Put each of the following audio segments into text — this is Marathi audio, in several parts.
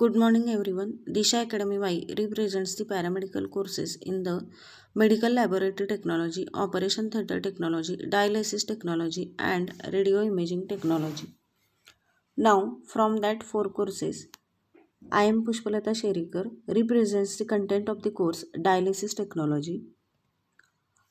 Good morning, everyone. Disha Academy Y represents the paramedical courses in the medical laboratory technology, operation theatre technology, dialysis technology, and radio imaging technology. Now, from that four courses, I am Pushpalata Sherikar, represents the content of the course dialysis technology.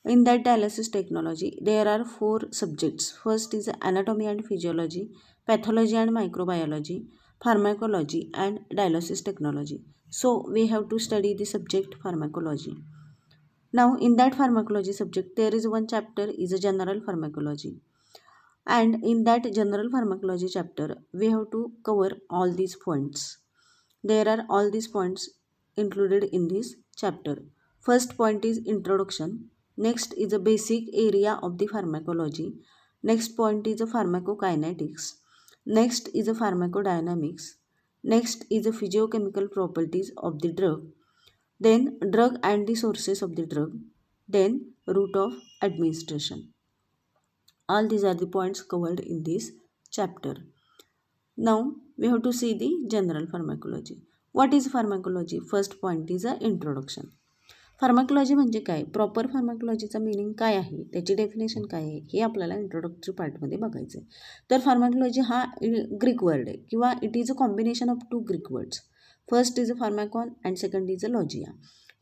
In that dialysis technology, there are four subjects. First is anatomy and physiology, pathology and microbiology, pharmacology, and dialysis technology. So we have to study the subject pharmacology. Now in that pharmacology subject, there is one chapter is a general pharmacology. And in that general pharmacology chapter, we have to cover all these points. There are all these points included in this chapter. First point is introduction. Next is a basic area of the pharmacology. Next point is a pharmacokinetics. Next is a pharmacodynamics. Next is a physiochemical properties of the drug. Then drug and the sources of the drug. Then route of administration. All these are the points covered in this chapter. Now we have to see the general pharmacology. What is pharmacology? First point is a introduction. Pharmacology म्हणजे काय, प्रॉपर फार्माकोलॉजीचा मीनिंग काय आहे, त्याची डेफिनेशन काय आहे, हे आपल्याला इंट्रोडक्टरी पार्टमध्ये बघायचं आहे. तर फार्माकोलॉजी हा ग्रीक वर्ड आहे किंवा it is a combination of two Greek words. First is a pharmakon and second is a logia.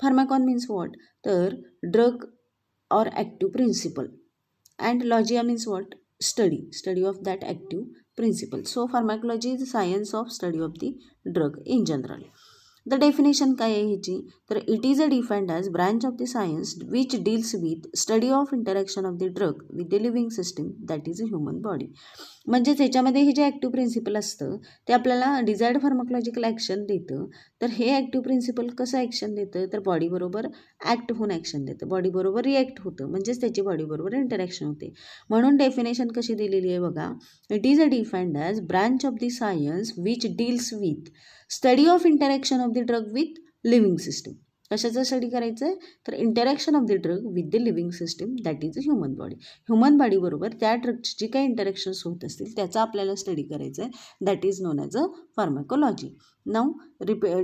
Pharmakon means what, तर drug or active principle, and logia means what, study of that active principle. So pharmacology is the science of study of the drug in general. The definition काय आहे ह्याची, तर it is a defined as branch of the science which deals with study of interaction of the drug with the living system that is a human body. म्हणजेच ह्याच्यामध्ये हे जे ॲक्टिव्ह प्रिन्सिपल असतं ते आपल्याला डिझायर्ड फार्माकोलॉजिकल ॲक्शन देतं. तर हे ॲक्टिव्ह प्रिन्सिपल कसं ॲक्शन देतं, तर बॉडीबरोबर ॲक्ट होऊन ॲक्शन देतं, बॉडीबरोबर रिॲक्ट होतं, म्हणजेच त्याची बॉडीबरोबर इंटरॅक्शन होते. म्हणून डेफिनेशन कशी दिलेली आहे बघा, it is a defined as branch of the science which deals with study of interaction of the drug with living system. कशाचं स्टडी करायचं आहे, तर interaction of the drug with the living system that is a human body. Human बॉडीबरोबर त्या ड्रगची जी काही इंटरॅक्शन्स होत असतील त्याचा आपल्याला स्टडी करायचं आहे, that is known as a pharmacology. Now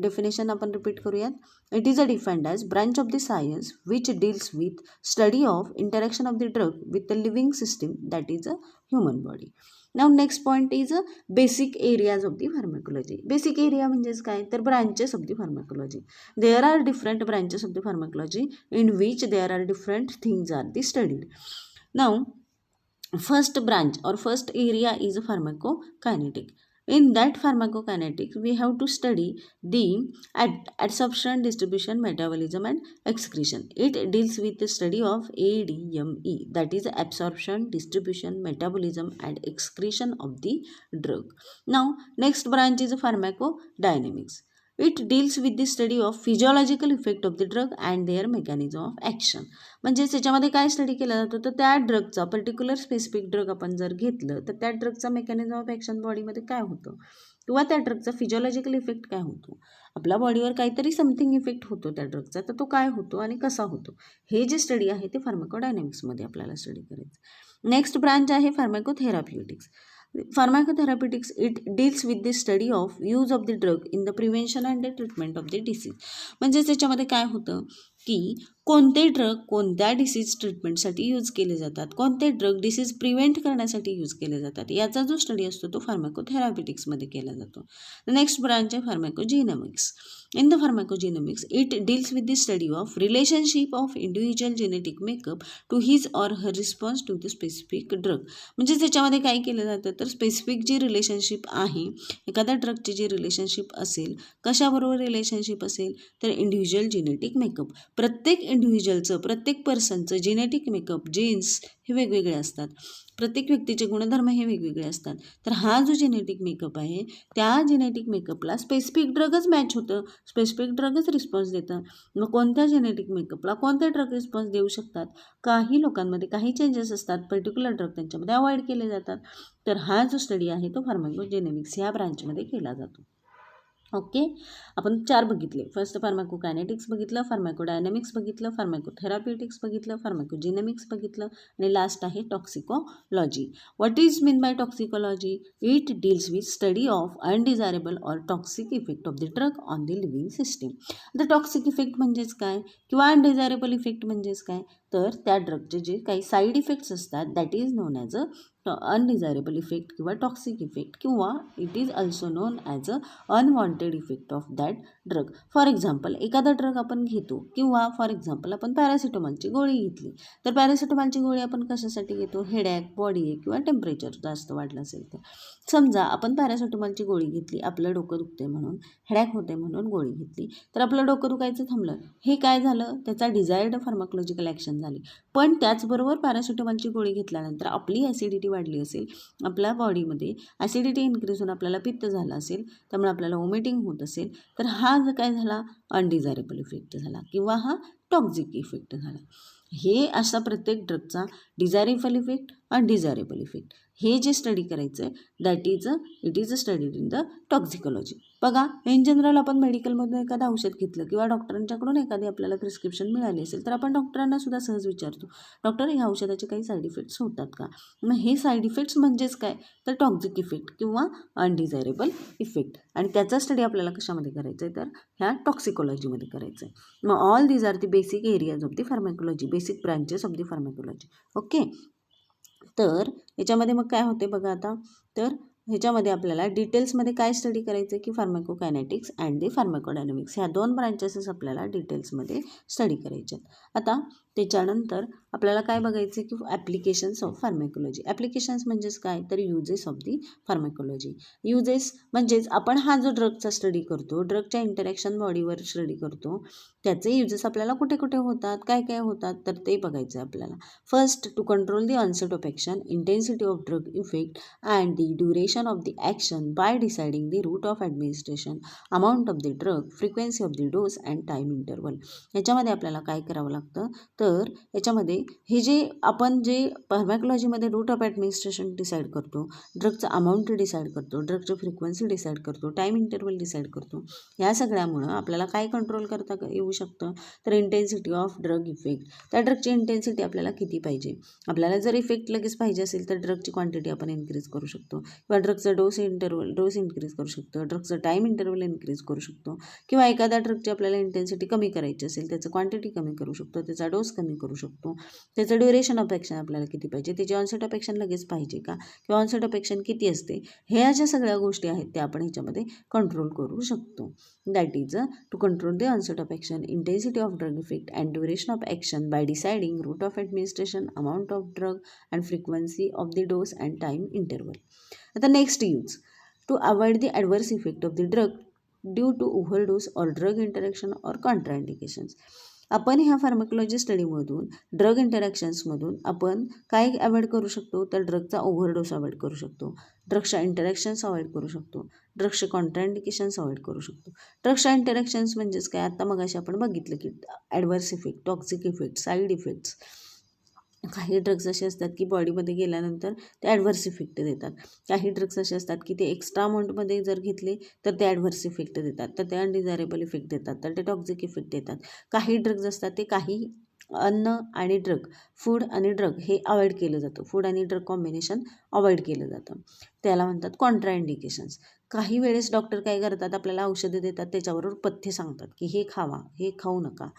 definition आपण रिपीट करूयात. It is a defined as branch of the science which deals with study of interaction of the drug with the living system that is a human body. Now next point is a basic areas of the pharmacology. Basic area म्हणजेच काय, तर branches of the pharmacology. There are different branches of the pharmacology in which there are different things are the studied. Now first branch or first area is pharmacokinetic. In that pharmacokinetic we have to study the absorption, distribution, metabolism and excretion. It deals with the study of ADME, that is absorption, distribution, metabolism and excretion of the drug. Now next branch is pharmacodynamics. It deals with the study of physiological effect of the drug and their mechanism of action. म्हणजे त्याच्यामध्ये काय स्टडी केला जातो, तर त्या ड्रगचा पर्टिक्युलर स्पेसिफिक ड्रग आपण जर घेतलं तर त्या ड्रगचा मेकॅनिझम ऑफ ॲक्शन बॉडीमध्ये काय होतं किंवा त्या ड्रगचा फिजिओलॉजिकल इफेक्ट काय होतो, आपल्या बॉडीवर काहीतरी समथिंग इफेक्ट होतो त्या ड्रगचा, तर तो काय होतो आणि कसा होतो, हे जे स्टडी आहे ते फार्माकोडायनॅमिक्समध्ये आपल्याला स्टडी करायचं. नेक्स्ट ब्रांच आहे फार्माकोथेराप्युटिक्स. Pharmacotherapeutics, it deals with the study of use of the drug in the prevention and the treatment of the disease. म्हणजे त्याच्यामध्ये काय होतं की कोणते ड्रग कोणत्या डिसीज ट्रीटमेंटसाठी यूज केले जातात, कोणते ड्रग डिसीज प्रिव्हेंट करण्यासाठी यूज केले जातात, याचा जो स्टडी असतो तो फार्माकोथेराप्युटिक्समध्ये केला जातो. नेक्स्ट ब्रांच आहे pharmacogenomics. In the pharmacogenomics, it deals with the study of relationship of individual genetic makeup to his or her response to the specific drug. म्हणजे त्याच्यामध्ये काय केलं जातं, तर स्पेसिफिक जी रिलेशनशिप आहे, एखाद्या ड्रगची जी रिलेशनशिप असेल, कशाबरोबर रिलेशनशिप असेल, तर इंडिव्हिज्युअल जेनेटिक मेकअप. प्रत्येक इंडिव्हिज्युअलचं, प्रत्येक पर्सनचं जेनेटिक मेकअप, जीन्स हे वेगवेगळे असतात, प्रत्येक व्यक्तीचे गुणधर्म हे वेगवेगळे असतात. तर हा जो जेनेटिक मेकअप आहे त्या जेनेटिक मेकअपला स्पेसिफिक ड्रगच मॅच होतं, स्पेसिफिक ड्रगच रिस्पॉन्स देतं. मग कोणत्या जेनेटिक मेकअपला कोणते ड्रग रिस्पॉन्स देऊ शकतात, काही लोकांमध्ये काही चेंजेस असतात, पर्टिक्युलर ड्रग त्यांच्यामध्ये अवॉइड केले जातात. तर हा जो स्टडी आहे तो फार्माकोजेनेमिक्स ह्या ब्रांचमध्ये केला जातो. ओके, आपण 4 बघितले. फर्स्ट फार्माकोकायनेटिक्स बघितलं, फार्माकोडायनॅमिक्स बघितलं, फार्माकोथेराप्युटिक्स बघितलं, फार्माकोजिनॅमिक्स बघितलं आणि लास्ट आहे toxicology. What is mean by toxicology? It deals with study of undesirable or toxic effect of the drug on the living system. आता टॉक्सिक इफेक्ट म्हणजेच काय किंवा अनडिझायरेबल इफेक्ट म्हणजेच काय, तर त्या ड्रगचे जे काही साईड इफेक्ट्स असतात that is known as a undesirable effect किंवा टॉक्सिक इफेक्ट किंवा it is also known as a unwanted effect of that drug. For example एखादा ड्रग आपण घेतो किंवा फॉर एक्झाम्पल आपण पॅरासिटामॉलची गोळी घेतली, तर पॅरासिटामॉलची गोळी आपण कशासाठी घेतो? हेडॅक, बॉडी एक किंवा टेम्परेचर जास्त वाढलं असेल तर. समजा आपण पॅरासिटामॉलची गोळी घेतली, आपलं डोकं दुखते म्हणून, हेडॅक होते म्हणून गोळी घेतली, तर आपलं डोकं दुखायचं थांबलं. हे काय झालं? त्याचा डिझायर्ड फार्माकोलॉजिकल ॲक्शन झाली. पण त्याचबरोबर पॅरासिटामॉलची गोळी घेतल्यानंतर आपली ॲसिडिटी वाढली असेल, आपल्या बॉडीमध्ये ॲसिडिटी इन्क्रीज होऊन आपल्याला पित्त झालं असेल, त्यामुळे आपल्याला वॉमिटिंग होत असेल, तर हा जो काय झाला अनडिझायरेबल इफेक्ट झाला किंवा हा टॉक्सिक इफेक्ट झाला. हे असा प्रत्येक ड्रगचा डिझायरेबल इफेक्ट, अनडिझायरेबल इफेक्ट हे जे स्टडी करायचं आहे that it is a studied in the toxicology. बघा, इन जनरल आपण मेडिकलमधून एखादं औषध घेतलं किंवा डॉक्टरांच्याकडून एखादी आपल्याला प्रिस्क्रिप्शन मिळाली असेल तर आपण डॉक्टरांना सुद्धा सहज विचारतो, डॉक्टर ह्या औषधाचे काही साईड इफेक्ट्स होतात का? मग हे साईड इफेक्ट्स म्हणजेच काय, तर टॉक्सिक इफेक्ट किंवा अनडिझायरेबल इफेक्ट. आणि त्याचा स्टडी आपल्याला कशामध्ये करायचं आहे, तर ह्या टॉक्सिकोलॉजीमध्ये करायचं आहे. मग all these are the basic areas of the pharmacology, basic branches of the pharmacology. Okay, तर याच्यामध्ये मग काय होते बघा आता, तर ह्याच्यामध्ये आपल्याला डिटेल्समध्ये काय स्टडी करायचं आहे की फार्माकोकायनेटिक्स अँड दी फार्माकोडायनॅमिक्स ह्या 2 ब्रांचेसेस आपल्याला डिटेल्समध्ये स्टडी करायचे आहेत. आता त्याच्यानंतर आपल्याला काय बघायचं आहे की ॲप्लिकेशन्स ऑफ फार्माकोलॉजी. ॲप्लिकेशन्स म्हणजेच काय, तर uses of the pharmacology. Uses म्हणजेच आपण हा जो ड्रगचा स्टडी करतो, ड्रगच्या इंटरॅक्शन बॉडीवर स्टडी करतो, त्याचे युजेस आपल्याला कुठे कुठे होतात, काय काय होतात, तर ते बघायचं आहे आपल्याला. First, to control the onset of action, intensity of drug effect and the duration of the action by deciding the route of administration, amount of the drug, frequency of the dose and time interval. याच्यामध्ये आपल्याला काय करावं लागतं, तर याच्यामध्ये हे जे आपण जे फार्माकोलॉजीमध्ये रूट ऑफ ॲडमिनिस्ट्रेशन डिसाईड करतो, ड्रगचं अमाऊंट डिसाईड करतो, ड्रगचं फ्रिक्वेन्सी डिसाईड करतो, टाईम इंटरवल डिसाईड करतो, या सगळ्यामुळं आपल्याला काय कंट्रोल करता येऊ शकतं, तर इंटेन्सिटी ऑफ ड्रग इफेक्ट. त्या ड्रगची इंटेन्सिटी आपल्याला किती पाहिजे, आपल्याला जर इफेक्ट लगेच पाहिजे असेल तर ड्रगची क्वांटिटी आपण इन्क्रीज करू शकतो किंवा ड्रगचं डोस इन्क्रीज करू शकतो, ड्रगचं टाईम इंटरवल इन्क्रीज करू शकतो किंवा एखाद्या ड्रगची आपल्याला इंटेन्सिटी कमी करायची असेल त्याचं क्वांटिटी कमी करू शकतो, त्याचा डोस कमी करू शकतो, त्याचं ड्युरेशन ऑफ ॲक्शन आपल्याला किती पाहिजे, त्याची ऑनसेट ऑफ ॲक्शन लगेच पाहिजे का किंवा ऑनसेट ऑफ ॲक्शन किती असते, ह्या ज्या सगळ्या गोष्टी आहेत त्या आपण ह्याच्यामध्ये कंट्रोल करू शकतो. That is to control the onset of action, intensity of drug effect and duration of action by deciding route of administration, amount of drug and frequency of the dose and time interval. आता next use, to avoid the adverse effect of the drug due to overdose or drug interaction or contraindications. आपण ह्या फार्माकोलॉजी स्टडीमधून ड्रग इंटरॅक्शन्समधून आपण काय अवॉइड करू शकतो, तर ड्रगचा ओव्हरडोस अवॉइड करू शकतो, ड्रगच्या इंटरॅक्शन्स अवॉइड करू शकतो, ड्रगचे कॉन्ट्राइंडिकेशन्स अवॉइड करू शकतो. ड्रगच्या इंटरॅक्शन्स म्हणजेच काय, आता मगाशी आपण बघितलं की adverse effect, toxic effect, side effects. काही ड्रग्स असे असतात की बॉडीमध्ये गेल्यानंतर ते ॲडव्हर्स इफेक्ट देतात, काही ड्रग्स असे असतात की ते एक्स्ट्रा अमाऊंटमध्ये जर घेतले तर ते ॲडव्हर्स इफेक्ट देतात, तर ते अनडिझायरेबल इफेक्ट देतात, तर ते टॉक्सिक इफेक्ट देतात. काही ड्रग्ज असतात ते काही अन्न आणि ड्रग, फूड आणि ड्रग हे अवॉइड केलं जातं, फूड आणि ड्रग कॉम्बिनेशन अवॉइड केलं जातं, त्याला म्हणतात कॉन्ट्राइंडिकेशन्स. काही वेळेस डॉक्टर काय करतात, आपल्याला औषधं देतात त्याच्याबरोबर पथ्य सांगतात की हे खावा, हे खाऊ नका.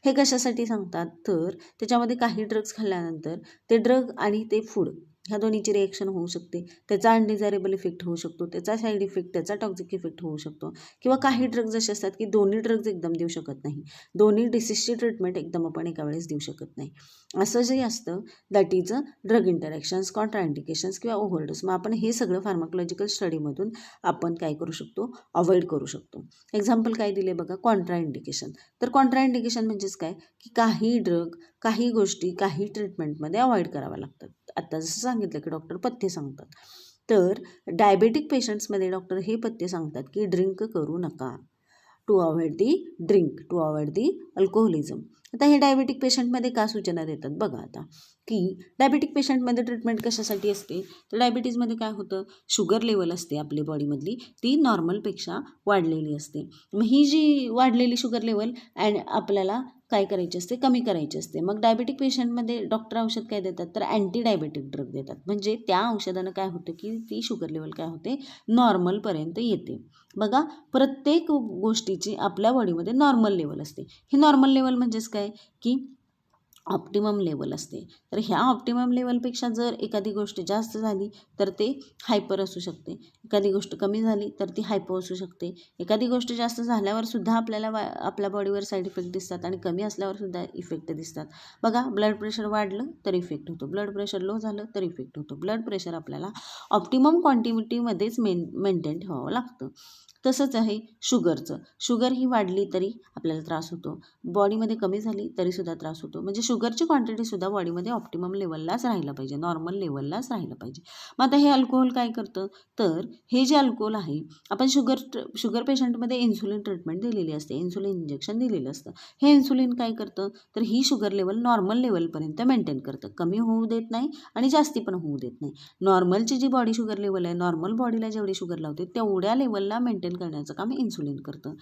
हे कशासाठी सांगतात, तर त्याच्यामध्ये काही ड्रग्स खाल्ल्यानंतर ते ड्रग आणि ते फूड ह्या दोन्हीची रिएक्शन होऊ शकते, त्याचा अनडिझायरेबल इफेक्ट होऊ शकतो, त्याचा साईड इफेक्ट, त्याचा टॉक्सिक इफेक्ट होऊ शकतो. किंवा काही ड्रग्ज असे असतात की दोन्ही ड्रग्ज एकदम देऊ शकत नाही, दोन्ही डिसीजची ट्रीटमेंट एकदम आपण एका वेळेस देऊ शकत नाही. असं जे असतं दॅट इज ड्रग इंटरॅक्शन्स, कॉन्ट्राइंडिकेशन्स किंवा ओव्हरडोस. मग आपण हे सगळं फार्माकोलॉजिकल स्टडीमधून आपण काय करू शकतो, अवॉइड करू शकतो. एक्झाम्पल काय दिले बघा, कॉन्ट्राइंडिकेशन. तर कॉन्ट्राइंडिकेशन म्हणजेच काय की काही ड्रग, काही गोष्टी, काही ट्रीटमेंटमध्ये अवॉइड कराव्या लागतात. आता जसं सांगितलं की डॉक्टर पथ्य सांगतात, तर डायबेटिक पेशंट्समध्ये डॉक्टर हे पथ्य सांगतात की ड्रिंक करू नका, to avoid the drink, to avoid the alcoholism. आता हे डायबेटिक पेशंटमध्ये का सूचना देतात बघा, आता की डायबिटिक पेशंटमध्ये ट्रीटमेंट कशासाठी असते, तर डायबिटीजमध्ये काय होतं, शुगर लेवल असते आपली बॉडीमधली ती नॉर्मलपेक्षा वाढलेली असते. मग ही जी वाढलेली शुगर लेवल आपल्याला काय करायची असते, कमी करायची असते. मग डायबिटिक पेशंटमध्ये डॉक्टर औषध काय देतात, तर अँटी डायबेटिक ड्रग देतात. म्हणजे त्या औषधानं काय होतं की ती शुगर लेवल काय होते, नॉर्मलपर्यंत येते. बघा, प्रत्येक गोष्टीची आपल्या बॉडीमध्ये नॉर्मल लेवल असते. ही नॉर्मल लेवल म्हणजेच काय की ऑप्टिमम लेवल असते. तर ह्या ऑप्टिमम लेवलपेक्षा जर एखादी गोष्ट जास्त झाली तर ते हायपर असू शकते, एखादी गोष्ट कमी झाली तर ती हायपो असू शकते. एखादी गोष्ट जास्त झाल्यावर सुद्धा आपल्याला आपल्या बॉडीवर साईड इफेक्ट दिसतात आणि कमी असल्यावर सुद्धा इफेक्ट दिसतात. बघा, ब्लड प्रेशर वाढलं तर इफेक्ट होतो, ब्लड प्रेशर लो झालं तर इफेक्ट होतो. ब्लड प्रेशर आपल्याला ऑप्टिमम क्वांटिटीमध्येच मेंटेन ठेवावं लागतं. तसंच आहे शुगरचं. शुगर ही वाढली तरी आपल्याला त्रास होतो, बॉडीमध्ये कमी झाली तरीसुद्धा त्रास होतो. म्हणजे शुगरची क्वांटिटीसुद्धा बॉडीमध्ये ऑप्टिमम लेवललाच राहिलं पाहिजे, नॉर्मल लेवललाच राहिलं पाहिजे. मग आता हे अल्कोहोल काय करतं, तर हे जे अल्कोहोल आहे, आपण शुगर पेशंटमध्ये इन्सुलिन ट्रीटमेंट दिलेली असते, इन्सुलिन इंजेक्शन दिलेलं असतं. हे इन्सुलिन काय करतं, तर ही शुगर लेवल नॉर्मल लेवलपर्यंत मेंटेन करतं, कमी होऊ देत नाही आणि जास्ती पण होऊ देत नाही. नॉर्मलची जी बॉडी शुगर लेवल आहे, नॉर्मल बॉडीला जेवढी शुगर लावते तेवढ्या लेवलला मेंटेन करण्याचं काम इन्सुलिन करतं.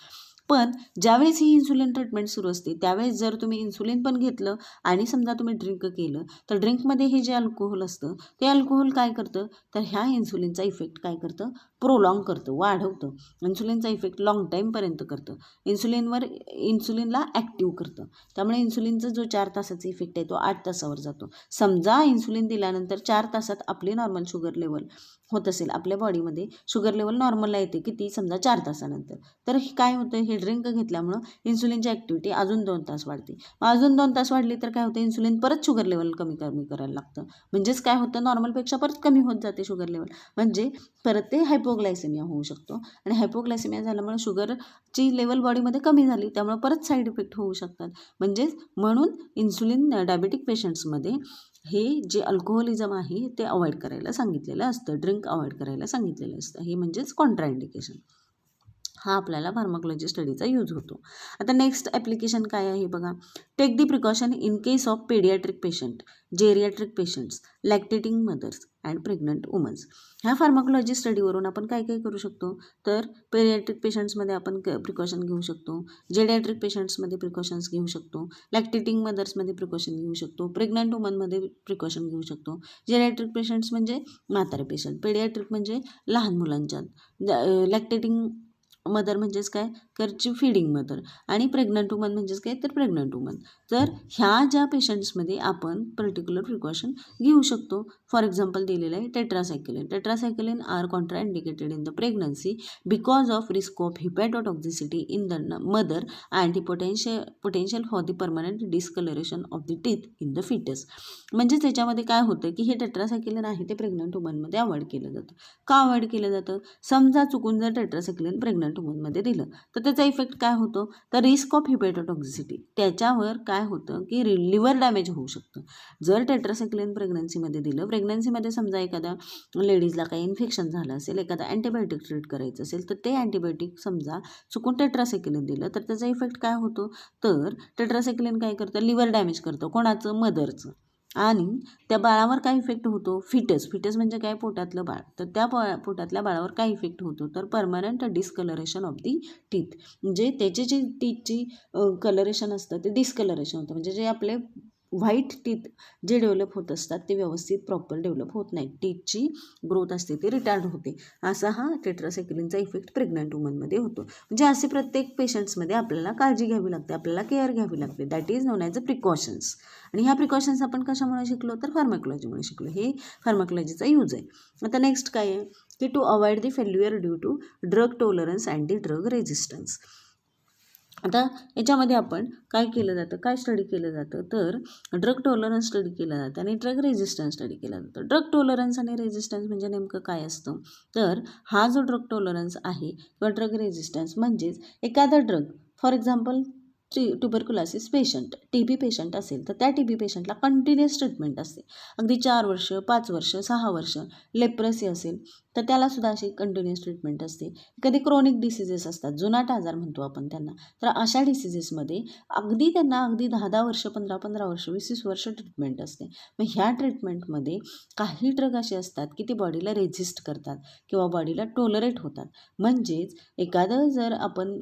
पण ज्यावेळेस ही इन्सुलिन ट्रीटमेंट सुरू असते त्यावेळेस जर तुम्ही इन्सुलिन पण घेतलं आणि समजा तुम्ही ड्रिंक केलं तर ड्रिंकमध्ये हे जे अल्कोहोल असतं ते अल्कोहोल काय करतं, तर ह्या इन्सुलिनचा इफेक्ट काय करतं, प्रोलॉंग करतं, वाढवतं. इन्सुलिनचा इफेक्ट लाँग टाईमपर्यंत करतं, इन्सुलिनला ॲक्टिव्ह करतं. त्यामुळे इन्सुलिनचा जो 4 तासाचा इफेक्ट आहे तो 8 तासावर जातो. समजा इन्सुलिन दिल्यानंतर 4 तासात आपली नॉर्मल शुगर लेवल होत असेल, आपल्या बॉडीमध्ये शुगर लेवल नॉर्मलला येते किती, समजा 4 तासानंतर, तर काय होतं, हे ड्रिंक घेतल्यामुळं इन्सुलिनची ॲक्टिव्हिटी अजून 2 तास वाढते. मग अजून 2 तास वाढली तर काय होतं, इन्सुलिन परत शुगर लेवल कमी करायला लागतं. म्हणजेच काय होतं, नॉर्मलपेक्षा परत कमी होत जाते शुगर लेवल. म्हणजे परत ते हायपोग्लायसेमिया होऊ शकतो आणि हायपोग्लायसेमिया झाल्यामुळे शुगरची लेवल बॉडीमध्ये कमी झाली, त्यामुळे परत साईड इफेक्ट होऊ शकतात. म्हणून इन्सुलिन डायबेटिक पेशंट्समध्ये हे जे अल्कोहोलिझम आहे ते अवॉइड करायला सांगितलेलं असतं, ड्रिंक अवॉइड करायला सांगितलेलं असतं. हे म्हणजेच कॉन्ट्राइंडिकेशन. हा आपल्याला फार्माकोलॉजी स्टडीचा यूज होतो. आता नेक्स्ट ॲप्लिकेशन काय आहे बघा, take the precaution in case of paediatric patient, geriatric patients, lactating mothers and pregnant womens. ह्या फार्माकोलॉजी स्टडीवरून आपण काय काय करू शकतो, तर पेडियाट्रिक पेशंट्समध्ये आपण प्रिकॉशन घेऊ शकतो, जेरियाट्रिक पेशंट्समध्ये प्रिकॉशन्स घेऊ शकतो, लॅक्टेटिंग मदर्समध्ये प्रिकॉशन घेऊ शकतो, प्रेग्नंट वुमनमध्ये प्रिकॉशन घेऊ शकतो. जेरियाट्रिक पेशंट्स म्हणजे म्हातारे पेशंट, पेडियाट्रिक म्हणजे लहान मुलांच्यात, लॅक्टेटिंग मदर म्हणजेच काय, करची फिडिंग मदर, आणि प्रेग्नंट वुमन म्हणजेच काय, तर प्रेग्नंट वुमन. तर ह्या ज्या पेशंट्समध्ये आपण पर्टिक्युलर प्रिकॉशन घेऊ शकतो. फॉर एक्झाम्पल दिलेलं आहे tetracycline are contraindicated in the pregnancy because of risk of hepatotoxicity in the mother and potential for the permanent discolouration of the teeth in the foetus. म्हणजे त्याच्यामध्ये काय होतं की हे टेट्रासायक्लिन आहे ते प्रेग्नंट वुमनमध्ये अवॉइड केलं जातं. का अवॉइड केलं जातं, समजा चुकून जर टेट्रासायक्लिन प्रेग्नंट वुमनमध्ये दिलं तर त्याचा इफेक्ट काय होतो, तर रिस्क ऑफ हिपॅटोटॉक्झिसिटी, त्याच्यावर काय होतं की लिव्हर डॅमेज होऊ शकतं. जर टेट्रासायक्लिन प्रेग्नन्सीमध्ये दिलं, प्रेग्नन्सीमध्ये समजा एखाद्या लेडीजला काही इन्फेक्शन झालं असेल, एखादा अँटीबायोटिक ट्रीट करायचं असेल तर ते अँटीबायोटिक समजा चुकून टेट्रासायक्लिन दिलं तर त्याचा इफेक्ट काय होतो, तर टेट्रासायक्लिन काय करतं, लिव्हर डॅमेज करतं, कोणाचं, मदरचं. आणि त्या बाळावर काय इफेक्ट होतो, फिटस म्हणजे काय, पोटातलं बाळ. तर त्या पोटातल्या बाळावर काय इफेक्ट होतो, तर permanent discolouration of the teeth. म्हणजे त्याचे जे टीथची कलरेशन असतं ते डिस्कलरेशन होतं. म्हणजे जे आपले व्हाईट टीथ जे डेव्हलप होत असतात ते व्यवस्थित प्रॉपर डेव्हलप होत नाही, टीथची ग्रोथ असते ती रिटार्ड होते. असा हा टेट्रासायक्लिनचा इफेक्ट प्रेग्नंट वुमनमध्ये होतो. म्हणजे असे प्रत्येक पेशंट्समध्ये आपल्याला काळजी घ्यावी लागते, आपल्याला केअर घ्यावी लागते. That is known as a precautions. आणि ह्या प्रिकॉशन्स आपण कशामुळे शिकलो, तर फार्माकोलॉजीमुळे शिकलो. हे फार्माकोलॉजीचा यूज आहे. आता नेक्स्ट काय आहे की to avoid the failure due to drug tolerance and the drug resistance. आता याच्यामध्ये आपण काय केलं जातं, काय स्टडी केलं जातं, तर ड्रग टॉलरन्स स्टडी केलं जातं आणि ड्रग रेझिस्टन्स स्टडी केला जातो. ड्रग टॉलरन्स आणि रेझिस्टन्स म्हणजे नेमकं काय असतं, तर हा जो ड्रग टॉलरन्स आहे किंवा ड्रग रेझिस्टन्स म्हणजेच एखादा drug, for example tuberculosis patient, TB patient असेल तर त्या TB पेशंटला कंटिन्युअस ट्रीटमेंट असते, अगदी 4 वर्ष, 5 वर्ष, 6 वर्ष. लेप्रेसी असेल तर त्यालासुद्धा अशी कंटिन्युअस ट्रीटमेंट असते. कधी क्रोनिक डिसिजेस असतात, जुनाट आजार म्हणतो आपण त्यांना, तर अशा डिसिजेसमध्ये अगदी त्यांना अगदी 10-10 वर्ष, 15-15 वर्ष, 20-20 वर्ष ट्रीटमेंट असते. मग ह्या ट्रीटमेंटमध्ये काही ड्रग असे असतात की ते बॉडीला रेझिस्ट करतात किंवा बॉडीला टॉलरेट होतात. म्हणजेच एखादं जर आपण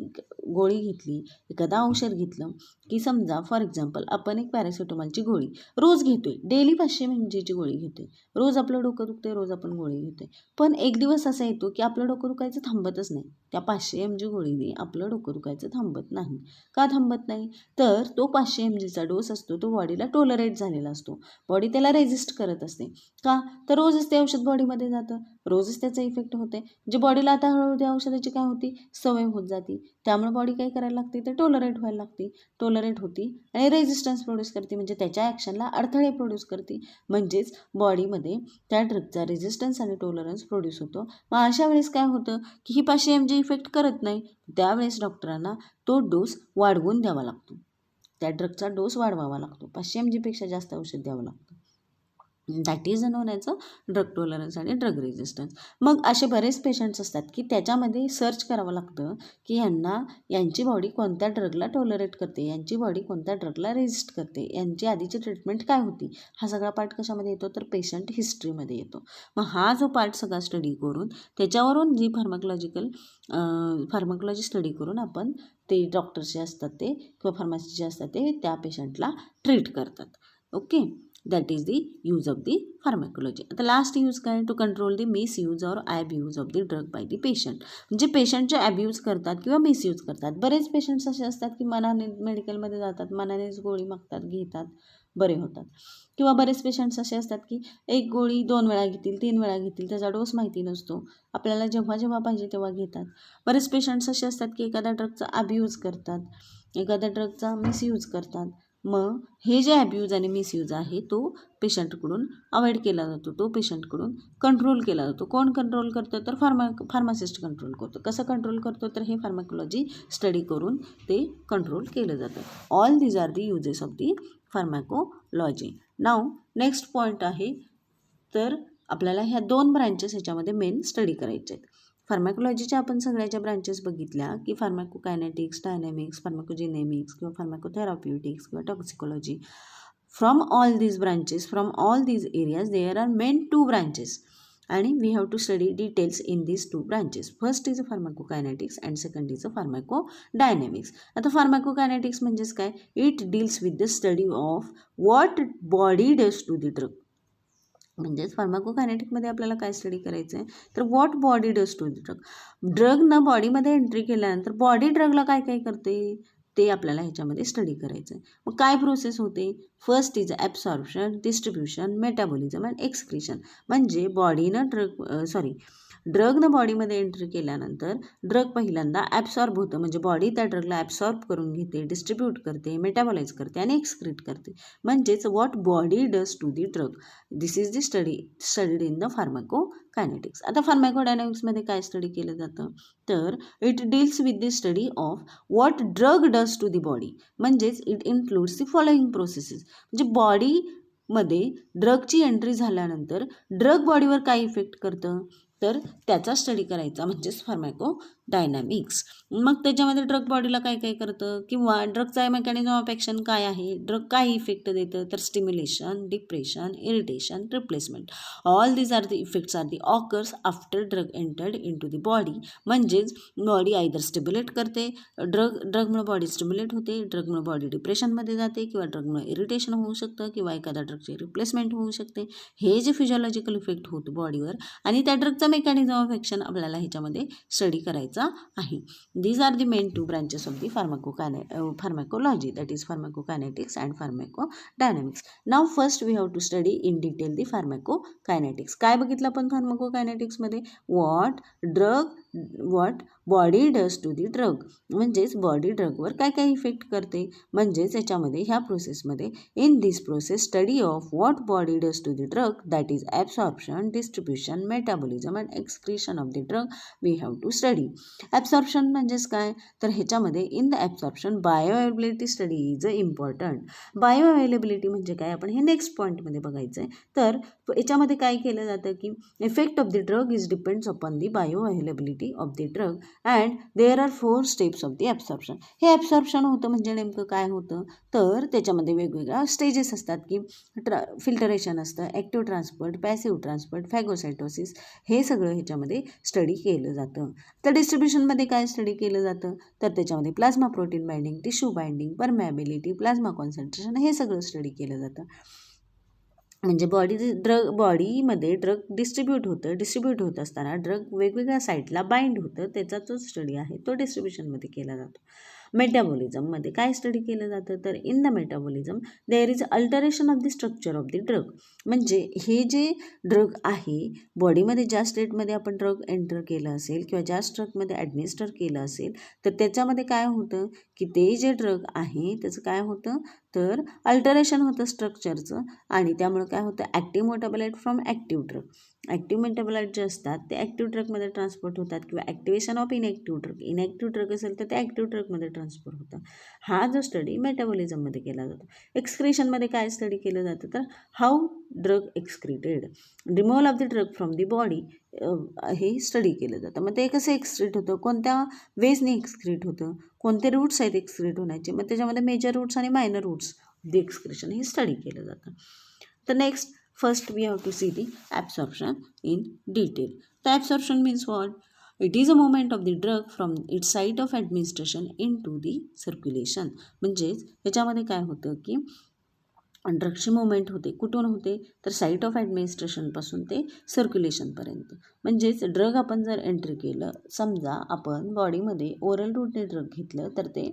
गोळी घेतली, एखादं औषध घेतलं की समजा फॉर एक्झाम्पल आपण एक पॅरासिटामॉलची गोळी रोज घेतोय, डेली 500 mgची गोळी घेतोय, रोज आपलं डोकं दुखते, रोज आपण गोळी घेतोय. पण एक दिवस असा येतो की आपलं डोकं दुखायचं थांबतच नाही. त्या 500 mg गोळीने आपलं डोकं दुखायचं थांबत नाही. का थांबत नाही? तर तो 500 mgचा डोस असतो तो बॉडीला टॉलरेट झालेला असतो. बॉडी त्याला रेझिस्ट करत असते. का? तर रोजच ते औषध बॉडीमध्ये जातं, रोजच त्याचा इफेक्ट होते. जे बॉडीला आता हळूहळू त्या औषधाची काय होती, सवय होत जाते. त्यामुळे बॉडी काय करायला लागते, तर टॉलरेट व्हायला लागते. टॉलरेट होती आणि रेझिस्टन्स प्रोड्यूस करते, म्हणजे त्याच्या ॲक्शनला अडथळे प्रोड्यूस करते. म्हणजेच बॉडीमध्ये त्या ड्रगचा रेझिस्टन्स आणि टॉलरन्स प्रोड्यूस होतो. मग अशा वेळेस काय होतं की ही 500 mg इफेक्ट करत नाही. त्यावेळेस डॉक्टरांना तो डोस वाढवून द्यावा लागतो. त्या ड्रगचा डोस वाढवावा लागतो. 500 mg पेक्षा जास्त औषध द्यावं लागतं. That is known as drug tolerance आणि ड्रग रेझिस्टन्स. मग असे बरेच पेशंट्स असतात की त्याच्यामध्ये सर्च करावं लागतं की यांची बॉडी कोणत्या ड्रगला टॉलरेट करते, यांची बॉडी कोणत्या ड्रगला रेझिस्ट करते, यांची आधीची ट्रीटमेंट काय होती. हा सगळा पार्ट कशामध्ये येतो, तर पेशंट हिस्ट्रीमध्ये येतो. मग हा जो पार्ट सगळा स्टडी करून त्याच्यावरून जी फार्माकोलॉजी स्टडी करून आपण ते डॉक्टर्स जे असतात ते किंवा फार्मासिस्ट जे असतात ते त्या पेशंटला ट्रीट करतात. Okay, that is the use of the pharmacology. आता लास्ट यूज काय, to control the misuse or abuse of the drug by the patient. म्हणजे पेशंट जे ॲब्यूज करतात किंवा मिसयूज करतात. बरेच पेशंट्स असे असतात की मनाने मेडिकलमध्ये जातात, मनानेच गोळी मागतात, घेतात, बरे होतात. किंवा बरेच पेशंट्स असे असतात की एक गोळी 2 वेळा घेतील, 3 वेळा घेतील, त्याचा डोस माहिती नसतो, आपल्याला जेव्हा जेव्हा पाहिजे तेव्हा घेतात. बरेच पेशंट्स असे असतात की एखाद्या ड्रगचा अब्यूज करतात, एखाद्या ड्रगचा मिसयूज करतात. मग हे जे ॲब्यूज आणि मिसयूज आहे तो पेशंटकडून अवॉइड केला जातो, तो पेशंटकडून कंट्रोल केला जातो. कोण कंट्रोल करतं, तर फार्मासिस्ट कंट्रोल करतो. कसं कंट्रोल करतो, तर हे फार्माकोलॉजी स्टडी करून ते कंट्रोल केलं जातं. All these are the uses of the pharmacology. Now next point आहे, तर आपल्याला ह्या 2 ब्रांचेस ह्याच्यामध्ये मेन स्टडी करायचे आहेत. फार्माकोलॉजीच्या आपण सगळ्याच्या ब्रांचेस बघितल्या की फार्माकोकायनेटिक्स, डायनॅमिक्स, फार्माकोजेनेमिक्स किंवा फार्माकोथेराप्युटिक्स किंवा toxicology. From all these branches, from all these areas there are main 2 branches आणि we have to study details in these 2 branches. First is a pharmacokinetics and second is a pharmacodynamics. आता फार्माकोकायनेटिक्स म्हणजेच काय, it deals with the study of what body does to the drug. म्हणजेच फार्माकोकायनेटिकमध्ये आपल्याला काय स्टडी करायचं आहे, तर what body does to the drug. ड्रगनं बॉडीमध्ये एंट्री केल्यानंतर बॉडी ड्रगला काय काय करते ते आपल्याला ह्याच्यामध्ये स्टडी करायचं आहे. मग काय प्रोसेस होते, first is absorption, distribution, metabolism and excretion. म्हणजे ड्रगनं बॉडीमध्ये एंट्री केल्यानंतर ड्रग पहिल्यांदा ॲब्सॉर्ब होतं, म्हणजे बॉडी त्या ड्रगला ॲब्सॉर्ब करून घेते, डिस्ट्रीब्यूट करते, मेटाबॉलाइज करते आणि एक्सक्रीट करते. म्हणजेच what body does to the drug. This is the studied in the pharmacokinetics. आता फार्माकोडायनॅमिक्समध्ये काय स्टडी केलं जातं, तर it deals with the study of what drug does to the body. म्हणजेच it includes the following processes. म्हणजे बॉडीमध्ये ड्रगची एंट्री झाल्यानंतर ड्रग बॉडीवर काय इफेक्ट करतं, तर त्याचा स्टडी करायचा, म्हणजेच फार्माकोडायनॅमिक्स. मग त्याच्यामध्ये ड्रग बॉडीला काय काय करतं किंवा ड्रगचा मेकॅनिझम ऑफ ॲक्शन काय आहे, ड्रग काय इफेक्ट देतं, तर stimulation, depression, irritation, replacement. All these are the effects are the occurs after drug entered into the body. म्हणजेच बॉडी आयदर स्टिम्युलेट करते, ड्रगमुळे बॉडी स्टिम्युलेट होते, ड्रगमुळे बॉडी डिप्रेशनमध्ये जाते किंवा ड्रगमुळे इरिटेशन होऊ शकतं किंवा एखाद्या ड्रगची रिप्लेसमेंट होऊ शकते. हे जे फिजिओलॉजिकल इफेक्ट होतं बॉडीवर आणि त्या ड्रगचा मेकॅनिझम ऑफ ॲक्शन आपल्याला ह्याच्यामध्ये स्टडी करायचा आहे. These are the main 2 branches of the pharmacology, that is pharmacokinetics and pharmacodynamics. Now first we have to study in detail the pharmacokinetics. काय बघितलं आपण फार्माकोकायनेटिक्समध्ये, what drug what body does to the drug, म्हणजेच बॉडी ड्रगवर काय काय इफेक्ट करते. म्हणजेच याच्यामध्ये ह्या प्रोसेसमध्ये in this process study of what body does to the drug, that is absorption, distribution, metabolism and excretion of the drug we have to study. Absorption म्हणजेच काय, तर ह्याच्यामध्ये in the absorption bioavailability study is important. Bioavailability म्हणजे काय, आपण हे नेक्स्ट पॉईंटमध्ये बघायचं आहे. तर याच्यामध्ये काय केलं जातं की effect of the drug is depends upon the bioavailability of the drug and there are 4 steps of the absorption. हे ॲब्सॉर्प्शन होतं म्हणजे नेमकं काय होतं, तर त्याच्यामध्ये वेगवेगळ्या स्टेजेस असतात की फिल्टरेशन असतं, ॲक्टिव्ह ट्रान्सपोर्ट, पॅसिव्ह ट्रान्सपोर्ट, फॅगोसायटोसिस, हे सगळं ह्याच्यामध्ये स्टडी केलं जातं. तर डिस्ट्रीब्युशनमध्ये काय स्टडी केलं जातं, तर त्याच्यामध्ये plasma protein binding, tissue binding, permeability, plasma concentration, हे सगळं स्टडी केलं जातं. म्हणजे बॉडीमध्ये ड्रग डिस्ट्रीब्यूट होत असताना ड्रग वेगवेगळ्या साईटला बाइंड होतं, त्याचा जो स्टडी आहे तो डिस्ट्रीब्युशनमध्ये केला जातो. मेटाबॉलिझममध्ये काय स्टडी केलं जातं, तर in the metabolism there is alteration of the structure of the drug. म्हणजे हे जे ड्रग आहे बॉडीमध्ये ज्या स्टेटमध्ये आपण ड्रग एंटर केलं असेल किंवा ज्या स्ट्रगमध्ये ॲडमिनिस्टर केलं असेल, तर त्याच्यामध्ये काय होतं की ते जे ड्रग आहे त्याचं काय होतं, तर अल्टरेशन होतं स्ट्रक्चरचं, आणि त्यामुळे काय होतं active metabolite from active drug. Active metabolite जे असतात ते ॲक्टिव्ह ड्रगमध्ये ट्रान्सपोर्ट होतात, किंवा ॲक्टिवेशन ऑफ इनॲक्टिव्ह ड्रग असेल तर ते ॲक्टिव्ह ड्रगमध्ये ट्रान्सपोर्ट होतं. हा जो स्टडी मेटाबॉलिझममध्ये केला जातो. एक्सक्रिशनमध्ये काय स्टडी केलं जातं, तर how drug excreted, removal of the drug from the body, हे स्टडी केलं जातं. मग ते कसं एक्सक्रीट होतं, कोणत्या वेजने एक्सक्रीट होतं, कोणते रूट्स आहेत एक्सक्रीट होण्याचे, मग त्याच्यामध्ये मेजर रूट्स आणि मायनर रूट्स द एक्सक्रिशन हे स्टडी केलं जातं. तर next first we have to see the absorption in detail. The absorption means what? It is a movement of the drug from its site of administration into the circulation. म्हणजेच याच्यामध्ये काय होतं की ड्रगची मुवमेंट होते, कुठून होते, तर साईट ऑफ ॲडमिनिस्ट्रेशनपासून ते सर्क्युलेशनपर्यंत. म्हणजेच ड्रग आपण जर एंट्री केलं, समजा आपण बॉडीमध्ये ओरल रूटने ड्रग घेतलं तर ते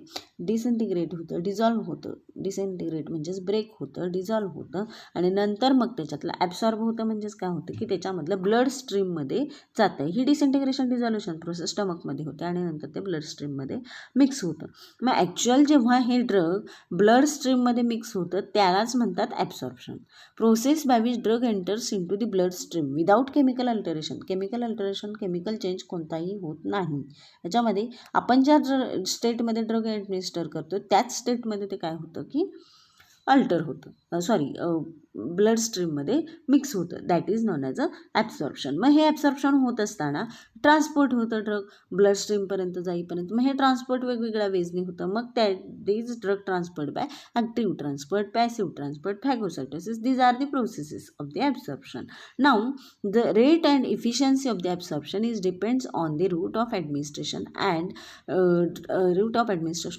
डिसइंटिग्रेट होतं, डिझॉल्व्ह होतं. डिसइंटिग्रेट म्हणजेच ब्रेक होतं, डिझॉल्व्ह होतं, आणि नंतर मग त्याच्यातलं ॲब्सॉर्ब होतं. म्हणजेच काय होतं की त्याच्यामधलं ब्लड स्ट्रीममध्ये जातं. ही डिसइंटिग्रेशन डिझॉल्युशन प्रोसेस स्टमकमध्ये होते आणि नंतर ते ब्लड स्ट्रीममध्ये मिक्स होतं. मग ॲक्च्युअल जेव्हा हे ड्रग ब्लड स्ट्रीममध्ये मिक्स होतं त्यालाच म्हणतात absorption. Process by which drug enters into the blood stream without chemical alteration. Chemical change कोणताही होत नाही. याच्यामध्ये आपण ज्या स्टेटमध्ये ड्रग ॲडमिनिस्टर करतो त्याच स्टेटमध्ये ते काय होतं की अल्टर होतं, ब्लड स्ट्रीममध्ये मिक्स होतं. That is known as a absorption. मग हे ॲब्सॉर्प्शन होत असताना ट्रान्सपोर्ट होतं ड्रग ब्लड स्ट्रीमपर्यंत जाईपर्यंत. मग हे ट्रान्सपोर्ट वेगवेगळ्या वेजने होतं. मग these drug transport by active transport, passive transport, phagocytosis, these are the processes of the absorption. Now the rate and efficiency of the absorption is depends on the route of administration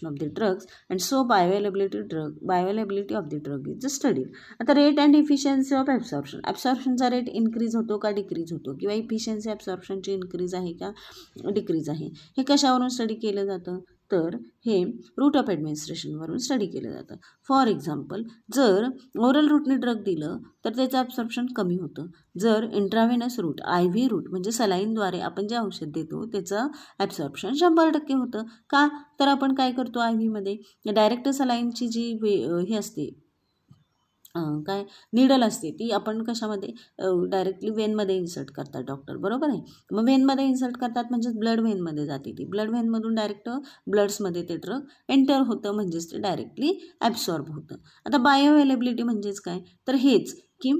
of the drugs and so bioavailability of the drug is studied. आता रेट अँड इफिशियन्सी ऑफ ॲब्सॉर्प्शनचा रेट इन्क्रीज होतो का डिक्रीज होतो, किंवा इफिशियन्सी ॲब्सॉर्प्शनची इन्क्रीज आहे का डिक्रीज आहे, हे कशावरून स्टडी केलं जातं, तर हे रूट ऑफ ॲडमिनिस्ट्रेशनवरून स्टडी केलं जातं. फॉर एक्झाम्पल, जर ओरल रूटने ड्रग दिलं तर त्याचं ॲब्सॉर्प्शन कमी होतं. जर इंट्राव्हेनस रूट, IV रूट म्हणजे सलाईनद्वारे आपण जे औषध देतो त्याचं ॲब्सॉर्प्शन 100% होतं. का, तर आपण काय करतो IVमध्ये डायरेक्ट सलाईनची जी हे असते काय निडल असते ती आपण कशामध्ये डायरेक्टली वेनमध्ये इन्सर्ट करतात डॉक्टर, बरोबर आहे. मग वेनमध्ये इन्सर्ट करतात म्हणजेच ब्लड व्हेनमध्ये जाते ती. ब्लड व्हेनमधून डायरेक्ट ब्लड्समध्ये ते ड्रग एंटर होतं, म्हणजेच ते डायरेक्टली ॲब्सॉर्ब होतं. आता बायो अवेलेबिलिटी म्हणजेच काय, तर हेच की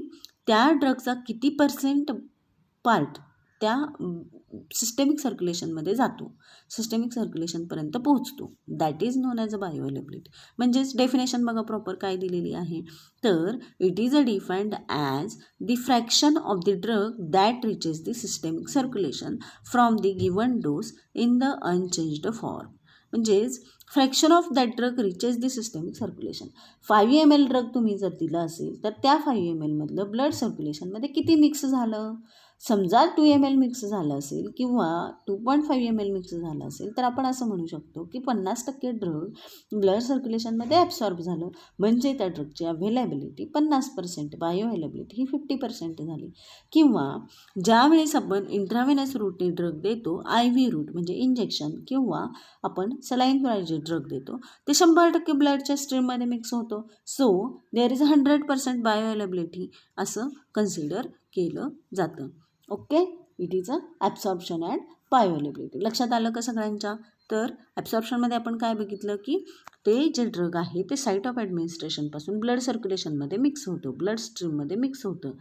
त्या ड्रगचा किती % पार्ट त्या सिस्टेमिक सर्क्युलेशनमध्ये जातो, सिस्टेमिक सर्क्युलेशनपर्यंत पोहोचतो. That is known as a bioavailability. म्हणजेच डेफिनेशन बघा प्रॉपर काय दिलेली आहे, तर it is a defined as the fraction of the drug that reaches the systemic circulation from the given dose in the unchanged form. म्हणजेच fraction of that drug reaches the systemic circulation. 5 ml drug तुम्ही जर दिलं असेल तर त्या 5 ml मधलं ब्लड सर्क्युलेशनमध्ये किती मिक्स झालं, समजा 2 ml मिक्स झालं असेल किंवा 2.5 ml मिक्स झालं असेल तर आपण असं म्हणू शकतो की 50% ड्रग ब्लड सर्क्युलेशनमध्ये ॲब्सॉर्ब झालं, म्हणजे त्या ड्रगची अव्हेलेबिलिटी 50%, बायो अव्हेलेबिलिटी ही 50% झाली. किंवा ज्यावेळेस आपण इंट्राव्हेनस रूटने ड्रग देतो, IV रूट म्हणजे इंजेक्शन किंवा आपण सलाईनद्वारे ड्रग देतो, ते 100% ब्लडच्या स्ट्रीममध्ये मिक्स होतो. So there is 100% bioavailability असं कन्सिडर केलं जातं. Okay, it is a absorption and bioavailability. लक्षात आलं का सगळ्यांच्या? तर ॲब्सॉर्प्शनमध्ये आपण काय बघितलं की ते जे ड्रग आहे ते साईट ऑफ ॲडमिनिस्ट्रेशनपासून ब्लड सर्क्युलेशनमध्ये मिक्स होतं, ब्लड स्ट्रीममध्ये मिक्स होतं,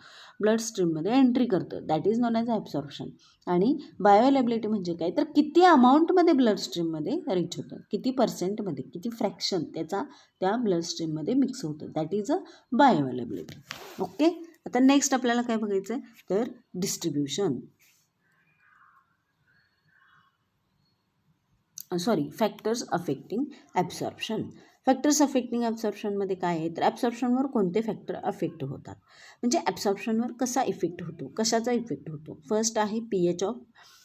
ब्लड स्ट्रीममध्ये एंट्री करतं, that is known as absorption. आणि बायोअवेलेबिलिटी म्हणजे काय, तर किती अमाऊंटमध्ये ब्लड स्ट्रीममध्ये रिच होतं, किती पर्सेंटमध्ये, किती फ्रॅक्शन त्याचा त्या ब्लड स्ट्रीममध्ये मिक्स होतं, that is a bioavailability. Okay, आता नेक्स्ट आपल्याला काय बघायचं आहे, तर distribution, factors affecting absorption. Factors affecting ॲब्सॉर्प्शनमध्ये काय आहे, तर ॲब्सॉर्प्शनवर कोणते फॅक्टर अफेक्ट होतात, म्हणजे ॲब्सॉर्प्शनवर कसा इफेक्ट होतो, कशाचा इफेक्ट होतो. फर्स्ट आहे pH of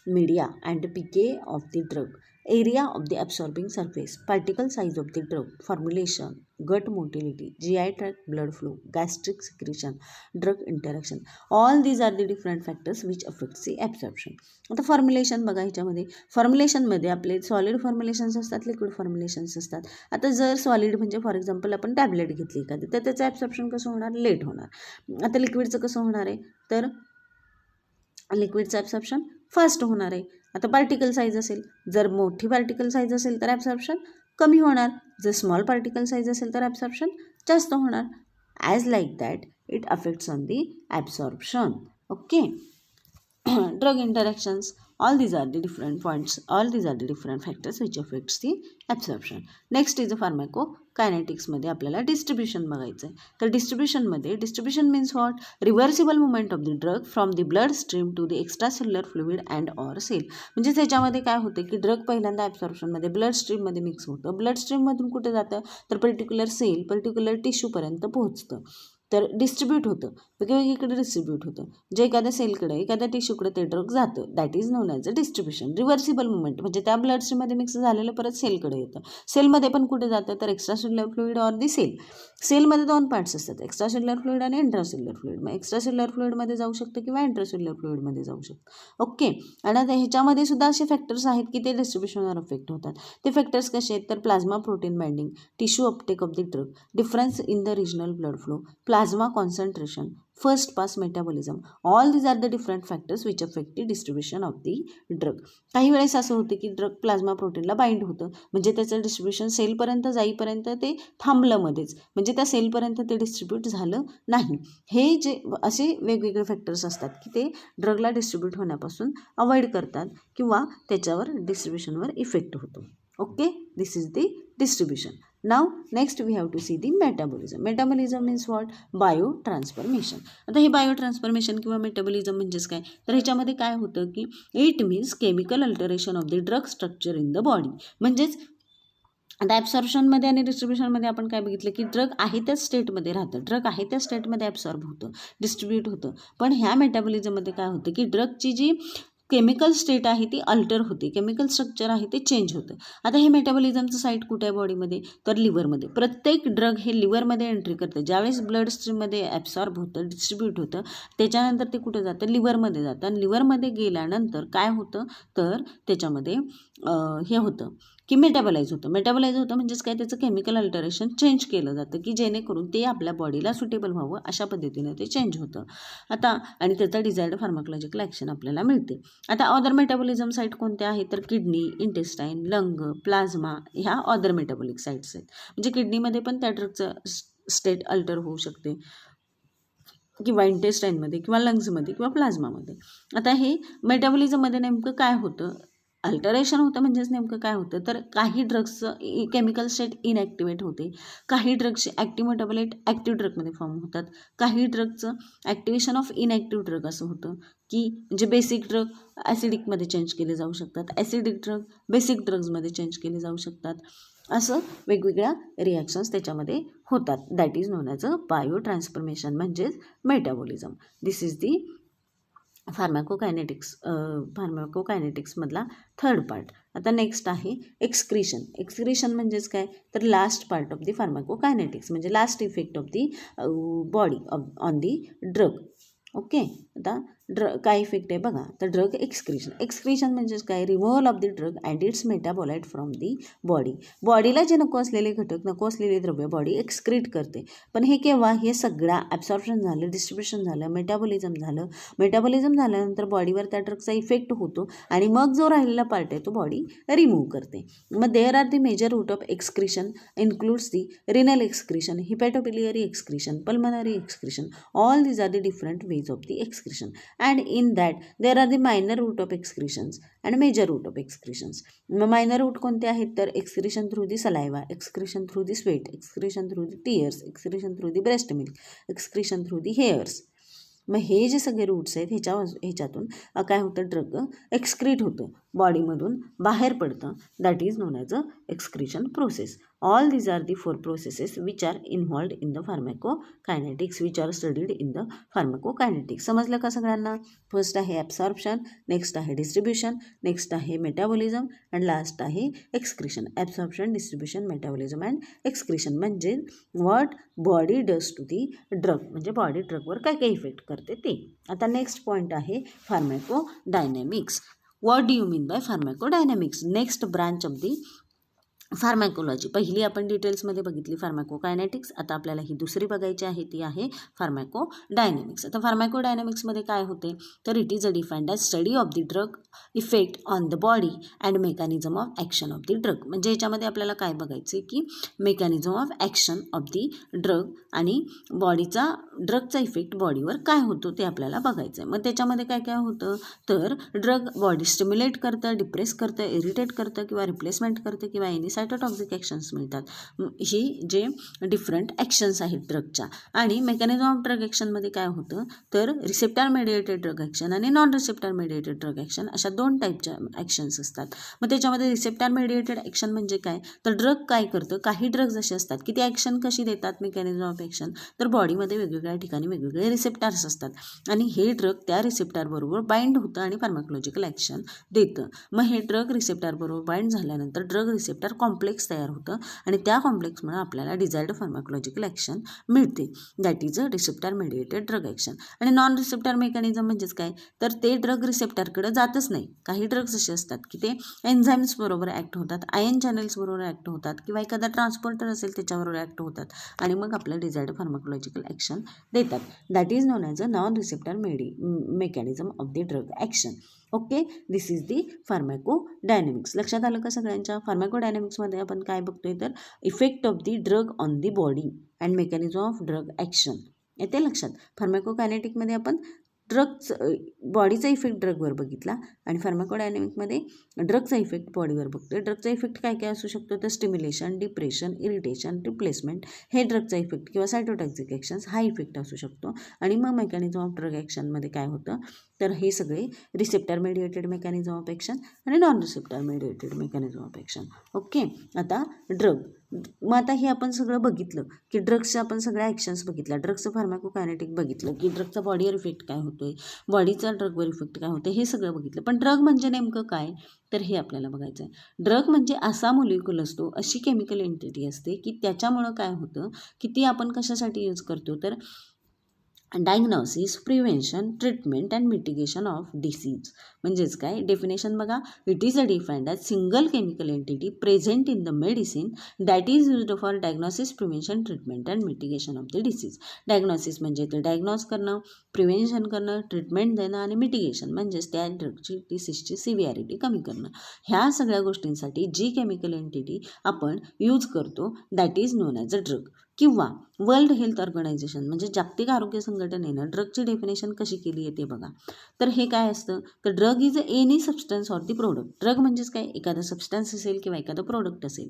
media and PK of the drug, area of the absorbing surface, particle size of the drug, formulation, gut motility, GI tract blood flow, gastric secretion, drug interaction, all these are the different factors which affects the absorption. आता फॉर्म्युलेशन बघा, ह्याच्यामध्ये फॉर्म्युलेशनमध्ये आपले सॉलिड फॉर्म्युलेशन्स असतात, लिक्विड फॉर्म्युलेशन्स असतात. आता जर सॉलिड म्हणजे फॉर एक्झाम्पल आपण टॅबलेट घेतली एखादी, तर त्याचं ॲब्सॉर्प्शन कसं होणार, लेट होणार. आता लिक्विडचं कसं होणार आहे, तर लिक्विडचं ॲब्सॉर्प्शन फास्ट होणार आहे. आता पार्टिकल साईज असेल, जर मोठी पार्टिकल साईज असेल तर ॲब्सॉर्प्शन कमी होणार, जर स्मॉल पार्टिकल साईज असेल तर ॲब्सॉर्प्शन जास्त होणार. As like that it affects on the absorption. Okay, drug interactions, all these are the different points, all these are the different factors which affects the absorption. Next is the pharmacokinetics मध्ये आपल्याला डिस्ट्रीब्युशन बघायचं आहे. तर डिस्ट्रीब्युशनमध्ये distribution means what, reversible movement of the drug from the blood stream to the extracellular fluid and or cell. म्हणजे त्याच्यामध्ये काय होतं की ड्रग पहिल्यांदा ॲब्सॉर्प्शनमध्ये ब्लड स्ट्रीममध्ये मिक्स होतं, ब्लड स्ट्रीममधून कुठे जातं, तर पर्टिक्युलर सेल, पर्टिक्युलर टिश्यूपर्यंत पोहोचतं, तर डिस्ट्रीब्यूट होतं, वेगवेगळीकडे डिस्ट्रीब्यूट होतं, जे एखाद्या सेलकडे, एखाद्या टिश्यूकडे ते ड्रग जातं, that is known as a distribution. Reversible movement म्हणजे त्या ब्लड स्ट्रीममध्ये मिक्स झालेलं परत सेलकडे येतं, सेलमध्ये पण कुठे जातं, तर extracellular fluid or the cell. सेलमध्ये दोन पार्ट्स असतात, एक्स्ट्रासेल्युलर फ्लुइड आणि इंट्रासेल्युलर फ्लुइड. मग एक्स्ट्रासेल्युलर फ्लुइडमध्ये जाऊ शकतं किंवा इंट्रासेल्युलर फ्लुइडमध्ये जाऊ शकतं. ओके, आणि आता ह्याच्यामध्ये सुद्धा असे फॅक्टर्स आहेत की ते डिस्ट्रीब्युशनवर अफेक्ट होतात. ते फॅक्टर्स कसे आहेत, तर plasma protein binding, tissue uptake of the drug, difference in the regional blood flow, plasma concentration, first pass metabolism, all these are the different factors which affect the distribution of the drug. काही वेळेस असं होतं की ड्रग प्लाझ्मा प्रोटीनला बाइंड होतं, म्हणजे त्याचं डिस्ट्रीब्युशन सेलपर्यंत जाईपर्यंत ते थांबलं मध्येच, म्हणजे त्या सेलपर्यंत ते डिस्ट्रीब्यूट झालं नाही. हे जे असे वेगवेगळे फॅक्टर्स असतात की ते ड्रगला डिस्ट्रीब्यूट होण्यापासून अवॉइड करतात किंवा त्याच्यावर डिस्ट्रीब्युशनवर इफेक्ट होतो. Okay, this is the distribution. Now next we have to see the metabolism. Metabolism means what? Biotransformation. आता हे बायोट्रान्सफॉर्मेशन किंवा मेटाबॉलिझम म्हणजेच काय, तर ह्याच्यामध्ये काय होतं की it means chemical alteration of the drug structure in the body. म्हणजेच आता ॲब्सॉर्प्शनमध्ये आणि डिस्ट्रीब्युशनमध्ये आपण काय बघितलं की ड्रग आहे त्याच स्टेटमध्ये राहतं, ड्रग आहे त्या स्टेटमध्ये ॲब्सॉर्ब होतं, डिस्ट्रीब्यूट होतं. पण ह्या मेटाबॉलिझममध्ये काय होतं की ड्रगची जी केमिकल स्टेट आहे ती अल्टर होते, केमिकल स्ट्रक्चर आहे ते चेंज होतं. आता हे मेटाबॉलिझमचं साईट कुठे आहे बॉडीमध्ये, तर लिव्हरमध्ये. प्रत्येक ड्रग हे लिव्हरमध्ये एंट्री करतं, ज्यावेळेस ब्लड स्ट्रीममध्ये ॲब्सॉर्ब होतं, डिस्ट्रीब्यूट होतं, त्याच्यानंतर ते कुठे जातं, लिव्हरमध्ये जातं. आणि लिव्हरमध्ये गेल्यानंतर काय होतं, तर त्याच्यामध्ये हे होतं की मेटाबलाइज होतं. मेटाबलाइज होतं म्हणजेच काय, त्याचं केमिकल अल्टरेशन चेंज केलं जातं की जेणेकरून ते आपल्या बॉडीला सुटेबल व्हावं, अशा पद्धतीने ते चेंज होतं. आता आणि त्याचा डिझायर्ड फार्माकोलॉजिकल ॲक्शन आपल्याला मिळते. आता अदर मेटाबॉलिझम साईट कोणत्या आहेत, तर किडनी, इंटेस्टाईन, लंग, प्लाझ्मा, ह्या अदर मेटाबॉलिक साईट्स आहेत. म्हणजे किडनीमध्ये पण त्या ड्रगचं स्टेट अल्टर होऊ शकते किंवा इंटेस्टाईनमध्ये किंवा लंग्समध्ये किंवा प्लाझ्मामध्ये. आता हे मेटाबॉलिझममध्ये नेमकं काय होतं, अल्टरेशन होतं म्हणजेच नेमकं काय होतं, तर काही ड्रग्सचं केमिकल स्टेट इनॲक्टिवेट होते, काही ड्रग्सचे ॲक्टिव्ह मेटाबॉलाइट ॲक्टिव्ह ड्रगमध्ये फॉर्म होतात, काही ड्रगचं ॲक्टिवेशन ऑफ इनॲक्टिव्ह ड्रग असं होतं की म्हणजे बेसिक ड्रग ॲसिडिकमध्ये चेंज केले जाऊ शकतात, ॲसिडिक ड्रग बेसिक ड्रग्समध्ये चेंज केले जाऊ शकतात. असं वेगवेगळ्या रिॲक्शन्स त्याच्यामध्ये होतात, that is known as a biotransformation म्हणजेच मेटाबॉलिझम. दिस इज दी फार्मॅकोकायनेटिक्समधला थर्ड पार्ट. आता नेक्स्ट आहे एक्सक्रीशन. एक्सक्रीशन म्हणजेच काय, तर last part of the pharmacokinetics, म्हणजे last effect of the body on the drug. Okay. आता काय इफेक्ट आहे बघा, तर ड्रग एक्सक्रीशन. एक्सक्रीशन म्हणजेच काय, removal of the drug and it's metabolite from the body. बॉडीला जे नको असलेले घटक, नको असलेले द्रव्य बॉडी एक्सक्रीट करते. पण हे केव्हा, हे सगळं ॲब्सॉर्प्शन झालं, डिस्ट्रीब्युशन झालं, मेटाबॉलिझम झालं. मेटाबॉलिझम झाल्यानंतर बॉडीवर त्या ड्रगचा इफेक्ट होतो आणि मग जो राहिलेला पार्ट आहे तो बॉडी रिमूव्ह करते. मग there are the major route of excretion includes the renal excretion, hepatobiliary excretion, pulmonary excretion. All these are the different ways of the excretion, and in that there are the minor route of excretions and major route of excretions. Minor route कोणते आहेत, तर excretion through the saliva, excretion through the sweat, excretion through the tears, excretion through the breast milk, excretion through the hairs. मग हे जे सगळे रूट्स आहेत ह्याच्यातून काय होतं, ड्रग एक्सक्रीट होतं, बॉडीमधून बाहेर पडतं. That is known as a excretion process. All these are the 4 processes which are involved in the pharmacokinetics, which are studied in the pharmacokinetics. समजलं का सगळ्यांना? फर्स्ट आहे ॲब्सॉर्प्शन, नेक्स्ट आहे डिस्ट्रीब्युशन, नेक्स्ट आहे मेटाबॉलिझम अँड लास्ट आहे excretion. Absorption, distribution, metabolism and excretion म्हणजे what body does to the drug, म्हणजे बॉडी ड्रगवर काय काय इफेक्ट करते ते. आता नेक्स्ट पॉईंट आहे pharmacodynamics. What do you mean by pharmacodynamics? Next branch of the pharmacology. पहिली आपण डिटेल्समध्ये बघितली फार्मॅकोकायनेटिक्स. आता आपल्याला ही दुसरी बघायची आहे, ती आहे फार्मॅकोडायनॅमिक्स. आता फार्मॅकोडायनॅमिक्समध्ये काय होते, तर it is a defined as study of the drug effect on the body and mechanism of action of the drug. म्हणजे याच्यामध्ये आपल्याला काय बघायचं आहे, की mechanism of action of the drug आणि बॉडीचा ड्रगचा इफेक्ट बॉडीवर काय होतो ते आपल्याला बघायचं आहे. मग त्याच्यामध्ये काय काय होतं, तर ड्रग बॉडी स्टिम्युलेट करतं, डिप्रेस करतं, इरिटेट करतं किंवा रिप्लेसमेंट करतं किंवा एनी सायटोटॉक्सिक ॲक्शन्स मिळतात. ही जे डिफरंट ॲक्शन्स आहेत ड्रगच्या. आणि मेकॅनिझम ऑफ ड्रग ॲक्शनमध्ये काय होतं, तर रिसेप्टर मेडिएटेड ड्रग ॲक्शन आणि non receptor mediated drug action अशा 2 टाईपच्या ॲक्शन्स असतात. मग त्याच्यामध्ये रिसेप्टर मेडिएटेड ॲक्शन म्हणजे काय, तर ड्रग काय करतं, काही ड्रग्ज असे असतात की ती ॲक्शन कशी देतात मेकॅनिझम ऑफ ॲक्शन, तर बॉडीमध्ये वेगवेगळ्या ठिकाणी वेगवेगळे रिसेप्टार्स असतात आणि हे ड्रग त्या रिसेप्टारबरोबर बाइंड होतं आणि फार्माकोलॉजिकल ॲक्शन देतं. मग हे ड्रग रिसेप्टारबरोबर बाइंड झाल्यानंतर ड्रग रिसेप्टर कॉम्प्लेक्स तयार होतं आणि त्या कॉम्प्लेक्समुळे आपल्याला डिझायर्ड फार्माकोलॉजिकल ॲक्शन मिळते. That is a receptor mediated drug action. आणि नॉन रिसेप्टर मेकॅनिझम म्हणजेच काय, तर ते ड्रग रिसेप्टरकडे जातच नाही. काही ड्रग्स असे असतात की ते एन्झाईम्स बरोबर ॲक्ट होतात, आयन चॅनल्स बरोबर ॲक्ट होतात किंवा एखादा ट्रान्सपोर्टर असेल त्याच्याबरोबर ॲक्ट होतात आणि मग आपल्याला डिझायर्ड फार्माकोलॉजिकल ॲक्शन देतात. That is known as a non receptor mechanism of the drug action. Okay, this is the pharmacodynamics. लक्षात आलं का सगळ्यांच्या? फार्मॅकोडायनॅमिक्समध्ये आपण काय बघतोय, तर effect of the drug on the body and mechanism of drug action येते लक्षात. फार्मॅकोकायनेटिकमध्ये आपण बॉडीचा इफेक्ट ड्रगवर बघितला आणि फार्माकोडायनॅमिकमध्ये ड्रगचा इफेक्ट बॉडीवर बघतोय. ड्रगचा इफेक्ट काय काय असू शकतो, तर स्टिम्युलेशन, डिप्रेशन, इरिटेशन, रिप्लेसमेंट हे ड्रगचा इफेक्ट किंवा सायटोटॉक्सिक ॲक्शन्स हा इफेक्ट असू शकतो. आणि मग मेकॅनिझम ऑफ ड्रग ॲक्शनमध्ये काय होतं, तर हे सगळे receptor mediated mechanism of action आणि non receptor mediated mechanism of action. Okay. आता ड्रग, मग आता हे आपण सगळं बघितलं की ड्रग्सचे आपण सगळ्या ॲक्शन्स बघितल्या, ड्रग्सचं फार्माकोकायनेटिक बघितलं की ड्रगचा बॉडीवर इफेक्ट काय होतोय, बॉडीचा ड्रगवर इफेक्ट काय होतं, हे सगळं बघितलं. पण ड्रग म्हणजे नेमकं काय, तर हे आपल्याला बघायचं आहे. ड्रग म्हणजे असा मोलिक्युल असतो, अशी केमिकल एंटिटी असते की त्याच्यामुळं काय होतं की ती आपण कशासाठी यूज करतो, तर diagnosis, prevention, treatment and mitigation of disease. म्हणजेच काय, डेफिनेशन बघा, it is a defined as single chemical entity present in the medicine that is used for diagnosis, prevention, treatment and mitigation of the disease. Diagnosis म्हणजे ते डायग्नॉस करणं, प्रिव्हेन्शन करणं, ट्रीटमेंट देणं आणि मिटिगेशन म्हणजेच त्या ड्रगची डिसीजची सिव्हिॲरिटी कमी करणं. ह्या सगळ्या गोष्टींसाठी जी केमिकल एंटिटी आपण यूज करतो that is known as a drug. किंवा वर्ल्ड हेल्थ ऑर्गनायझेशन म्हणजे जागतिक आरोग्य संघटनेनं ड्रगची डेफिनेशन कशी केली आहे ते बघा. तर हे काय असतं, तर drug is any substance or the product. Drug म्हणजेच काय, एखादा सबस्टन्स असेल किंवा एखादं प्रोडक्ट असेल,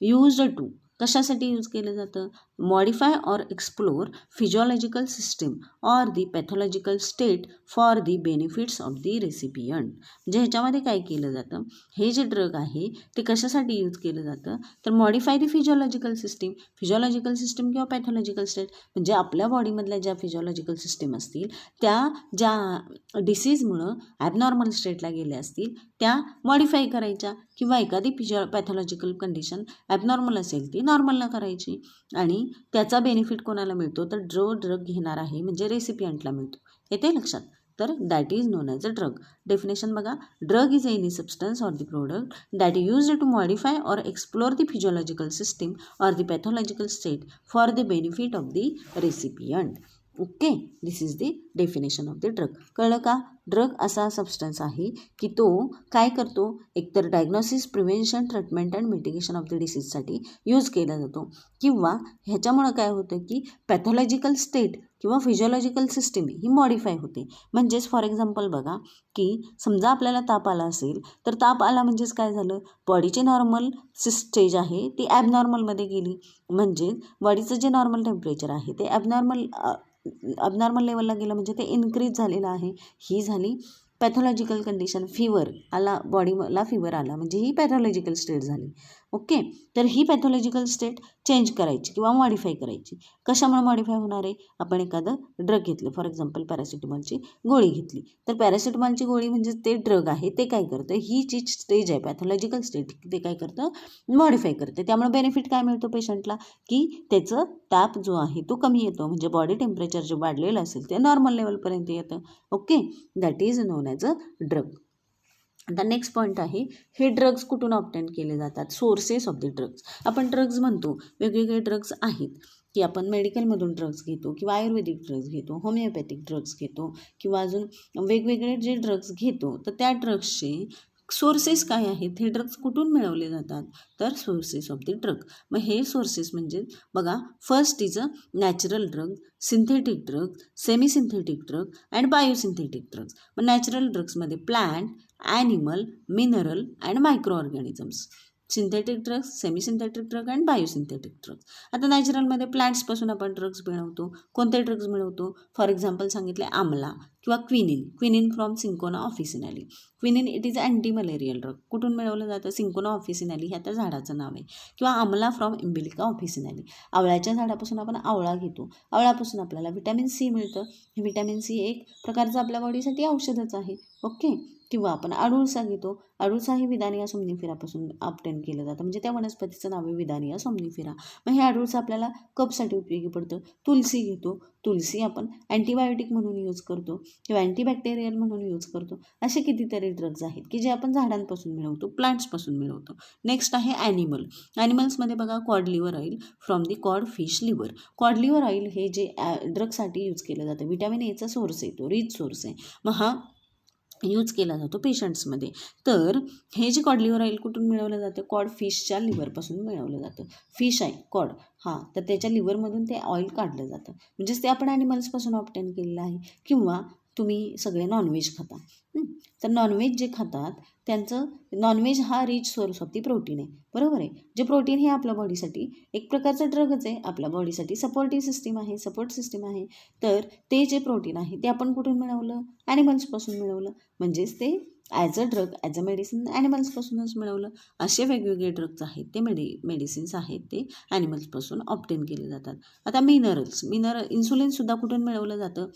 यूज्ड टू कशासाठी यूज केलं जातं? Modify or explore physiological system or the pathological state for the benefits of the recipient. म्हणजे ह्याच्यामध्ये काय केलं जातं, हे जे ड्रग आहे ते कशासाठी यूज केलं जातं, तर मॉडिफाय दी फिजिओलॉजिकल सिस्टीम किंवा पॅथॉलॉजिकल स्टेट, म्हणजे आपल्या बॉडीमधल्या ज्या फिजिओलॉजिकल सिस्टीम असतील त्या ज्या डिसीजमुळं ॲबनॉर्मल स्टेटला गेल्या असतील त्या मॉडिफाय करायच्या, किंवा एखादी पॅथॉलॉजिकल कंडिशन ॲबनॉर्मल असेल ती नॉर्मलला करायची, आणि त्याचा बेनिफिट कोणाला मिळतो, तर जो ड्रग घेणार आहे म्हणजे रेसिपियंटला मिळतो. येते लक्षात? तर that is known as a drug. Definition बघा, drug is any substance or the product that used to modify or explore the physiological system or the pathological state for the benefit of the recipient. Okay, this is the definition of the drug. कळलं का? ड्रग असा सबस्टन्स आहे की तो काय करतो, एकतर diagnosis, prevention, treatment and mitigation of the डिसीजसाठी यूज केला जातो, किंवा ह्याच्यामुळं काय होतं की पॅथॉलॉजिकल स्टेट किंवा फिजिओलॉजिकल सिस्टीम ही मॉडिफाय होते. म्हणजेच फॉर एक्झाम्पल बघा की समजा आपल्याला ताप आला असेल, तर ताप आला म्हणजेच काय झालं, बॉडीची नॉर्मल स्टेज आहे ती ॲबनॉर्मलमध्ये गेली, म्हणजेच बॉडीचं जे नॉर्मल टेम्परेचर आहे ते ॲबनॉर्मल लेवलला गेलं, म्हणजे ते इन्क्रीज झालेलं आहे. ही झाली पॅथॉलॉजिकल कंडिशन. फीवर आला, बॉडीला फीवर आला म्हणजे ही पॅथॉलॉजिकल स्टेट झाली. ओके, तर ही पॅथॉलॉजिकल स्टेट चेंज करायची किंवा मॉडिफाय करायची. कशामुळे मॉडिफाय होणार आहे, आपण एखादं ड्रग घेतलं, फॉर एक्झाम्पल पॅरासिटामॉलची गोळी घेतली, तर पॅरासिटामॉलची गोळी म्हणजे ते ड्रग आहे ते काय करतं, ही जी स्टेज आहे पॅथॉलॉजिकल स्टेट ते काय करतं, मॉडिफाय करते. त्यामुळे बेनिफिट काय मिळतो पेशंटला, की त्याचं ताप जो आहे तो कमी येतो, म्हणजे बॉडी टेम्परेचर जे वाढलेलं असेल ते नॉर्मल लेवलपर्यंत येतं. Okay, that is known as a drug. आता नेक्स्ट पॉईंट आहे, हे ड्रग्ज कुठून ऑब्टेन केले जातात, सोर्सेस ऑफ द ड्रग्ज. आपण ड्रग्ज म्हणतो, वेगवेगळे ड्रग्ज आहेत की आपण मेडिकलमधून ड्रग्ज घेतो, किंवा आयुर्वेदिक ड्रग्ज घेतो, होमिओपॅथिक ड्रग्ज घेतो, किंवा अजून वेगवेगळे जे ड्रग्ज घेतो, तर त्या ड्रग्सचे सोर्सेस काय आहेत, हे ड्रग्ज कुठून मिळवले जातात, तर सोर्सेस ऑफ द ड्रग. मग हे सोर्सेस म्हणजे बघा, first is a natural drug, synthetic drug, semi synthetic drug and biosynthetic drugs. मग नॅचरल ड्रग्समध्ये plant, animal, mineral and micro organisms. Synthetic drugs, semi synthetic drug and biosynthetic drugs. आता नॅचरलमध्ये प्लांट्सपासून आपण ड्रग्ज मिळवतो. कोणते ड्रग्ज मिळवतो, फॉर एक्झाम्पल सांगितले आमला किंवा quinine from cinchona officinalis. Quinine it is anti malarial drug. कुठून मिळवलं जातं, सिंकोना ऑफिसिनाली ह्या त्या झाडाचं नाव आहे. किंवा आमला फ्रॉम इम्बिलिका ऑफिसिनाली. आवळ्याच्या झाडापासून आपण आवळा घेतो, आवळ्यापासून आपल्याला व्हिटॅमिन सी मिळतं. हे व्हिटॅमिन सी एक प्रकारचं आपल्या बॉडीसाठी औषधच आहे. ओके, किंवा आपण अडुळसा घेतो, अडुळसा हे विदानिया सोमनिफेरापासून ऑब्टेन केलं जातं, म्हणजे त्या वनस्पतीचं नाव आहे विदानिया सोमनिफेरा. मग हे अडुळसा आपल्याला कफसाठी उपयोगी पडतं. तुलसी घेतो, तुलसी आपण अँटीबायोटिक म्हणून यूज करतो किंवा अँटीबॅक्टेरियल म्हणून यूज करतो. असे कितीतरी ड्रग्ज आहेत की जे आपण झाडांपासून मिळवतो, प्लांट्सपासून मिळवतो. नेक्स्ट आहे ॲनिमल. ॲनिमल्समध्ये बघा, cod liver oil from the cod fish liver. Cod liver oil हे जे ड्रगसाठी यूज केलं जातं, व्हिटॅमिन एचा सोर्स आहे, तो रिच सोर्स आहे. मग हा यूज केला जातो पेशंट्समध्ये. तर हे जे कॉड लिव्हर ऑइल कुठून मिळवलं जातं, कॉड फिशच्या लिव्हरपासून मिळवलं जातं. फिश आहे कॉड, तर त्याच्या लिव्हरमधून ते ऑइल काढलं जातं, म्हणजेच ते आपण ॲनिमल्सपासून ऑब्टेन केलेलं आहे. किंवा तुम्ही सगळे नॉनव्हेज खाता, तर नॉनव्हेज जे खातात त्यांचं, नॉनव्हेज हा rich source of the protein आहे, बरोबर आहे. जे प्रोटीन हे आपल्या बॉडीसाठी एक प्रकारचं ड्रगच आहे, आपल्या बॉडीसाठी सपोर्टिव्ह सिस्टीम आहे, सपोर्ट सिस्टीम आहे. तर ते जे प्रोटीन आहे ते आपण कुठून मिळवलं, ॲनिमल्सपासून मिळवलं, म्हणजेच ते as a drug, as a medicine ॲनिमल्सपासूनच मिळवलं. असे वेगवेगळे ड्रग्ज आहेत ते मेडिसिन्स आहेत ते ॲनिमल्सपासून ऑब्टेन केले जातात. आता मिनरल्स, इन्सुलिनसुद्धा कुठून मिळवलं जातं,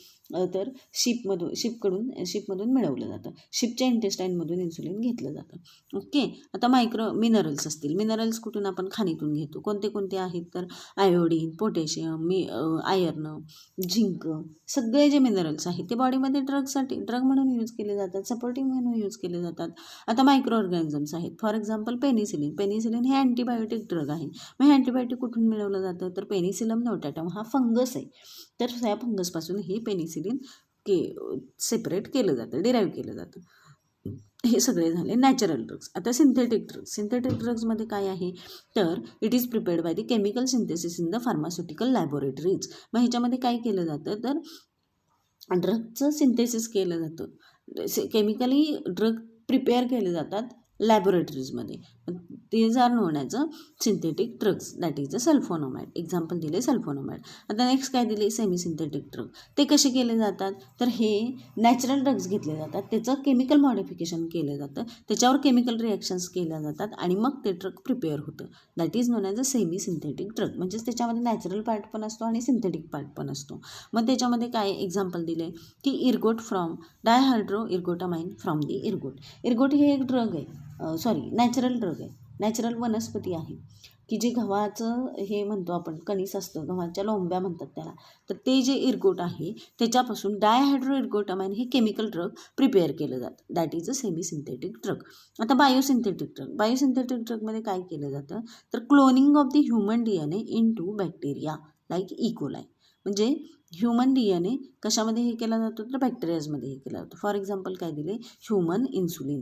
तर शिपमधून मिळवलं जातं. शिपच्या इंटेस्टाईनमधून इन्सुलिन घेतलं जातं. ओके, आता मायक्रो मिनरल्स असतील, मिनरल्स कुठून आपण खाणीतून घेतो, कोणते कोणते आहेत, तर आयोडीन, पोटॅशियम, आयर्न, झिंक, सगळे जे मिनरल्स आहेत ते बॉडीमध्ये ड्रग म्हणून यूज केले जातात, सपोर्टिव्ह म्हणून यूज केले जातात. आता मायक्रो ऑर्गॅनिझम्स आहेत, फॉर एक्झाम्पल पेनिसिलिन हे अँटीबायोटिक ड्रग आहे. मग हे अँटीबायोटिक कुठून मिळवलं जातं, तर पेनिसिलम नोटाटम हा फंगस आहे, तर त्या फंगसपासून हे पेनिसिलिन सेपरेट केलं जातं, डिराईव्ह केलं जातं. हे सगळे झाले नॅचरल ड्रग्स. आता सिंथेटिक ड्रग्समध्ये काय आहे, तर it is prepared by the chemical synthesis in the pharmaceutical laboratories. मग ह्याच्यामध्ये काय केलं जातं, तर ड्रगचं सिंथेसिस केलं जातं, केमिकली ड्रग प्रिपेअर केले जातात लॅबोरेटरीजमध्ये. these are known as a synthetic drugs, that is a sulphonamide. Example दिले सल्फोनामाइड. आता नेक्स्ट काय दिले, सेमी सिंथेटिक ड्रग. ते कसे केले जातात, तर हे नॅचरल ड्रग्स घेतले जातात, त्याचं केमिकल मॉडिफिकेशन केलं जातं, त्याच्यावर केमिकल रिॲक्शन्स केल्या जातात आणि मग ते ड्रग प्रिपेअर होतं. That is known as a semi synthetic drug. म्हणजेच त्याच्यामध्ये नॅचरल पार्ट पण असतो आणि सिंथेटिक पार्ट पण असतो. मग त्याच्यामध्ये काय एक्झाम्पल दिले की इर्गोट फ्रॉम डायहायड्रो इर्गोटामाइन फ्रॉम दी इर्गोट. इर्गोट हे एक ड्रग आहे, नॅचरल ड्रग आहे, नॅचरल वनस्पती आहे की जे गव्हाचं हे म्हणतो आपण कणीस असतं, गव्हाच्या लोंब्या म्हणतात त्याला, तर ते जे इर्गोट आहे त्याच्यापासून डायहायड्रो इर्गोटामाइन हे केमिकल ड्रग प्रिपेअर केलं जातं. That is a semi synthetic drug. आता बायोसिंथेटिक ड्रग. बायोसिंथेटिक ड्रगमध्ये काय केलं जातं, तर cloning of the human DNA in to bacteria like E coli. म्हणजे ह्युमन DNA कशामध्ये हे केला जातो, तर बॅक्टेरियाजमध्ये हे केला जातो. फॉर एक्झाम्पल काय दिले, ह्युमन इन्सुलिन.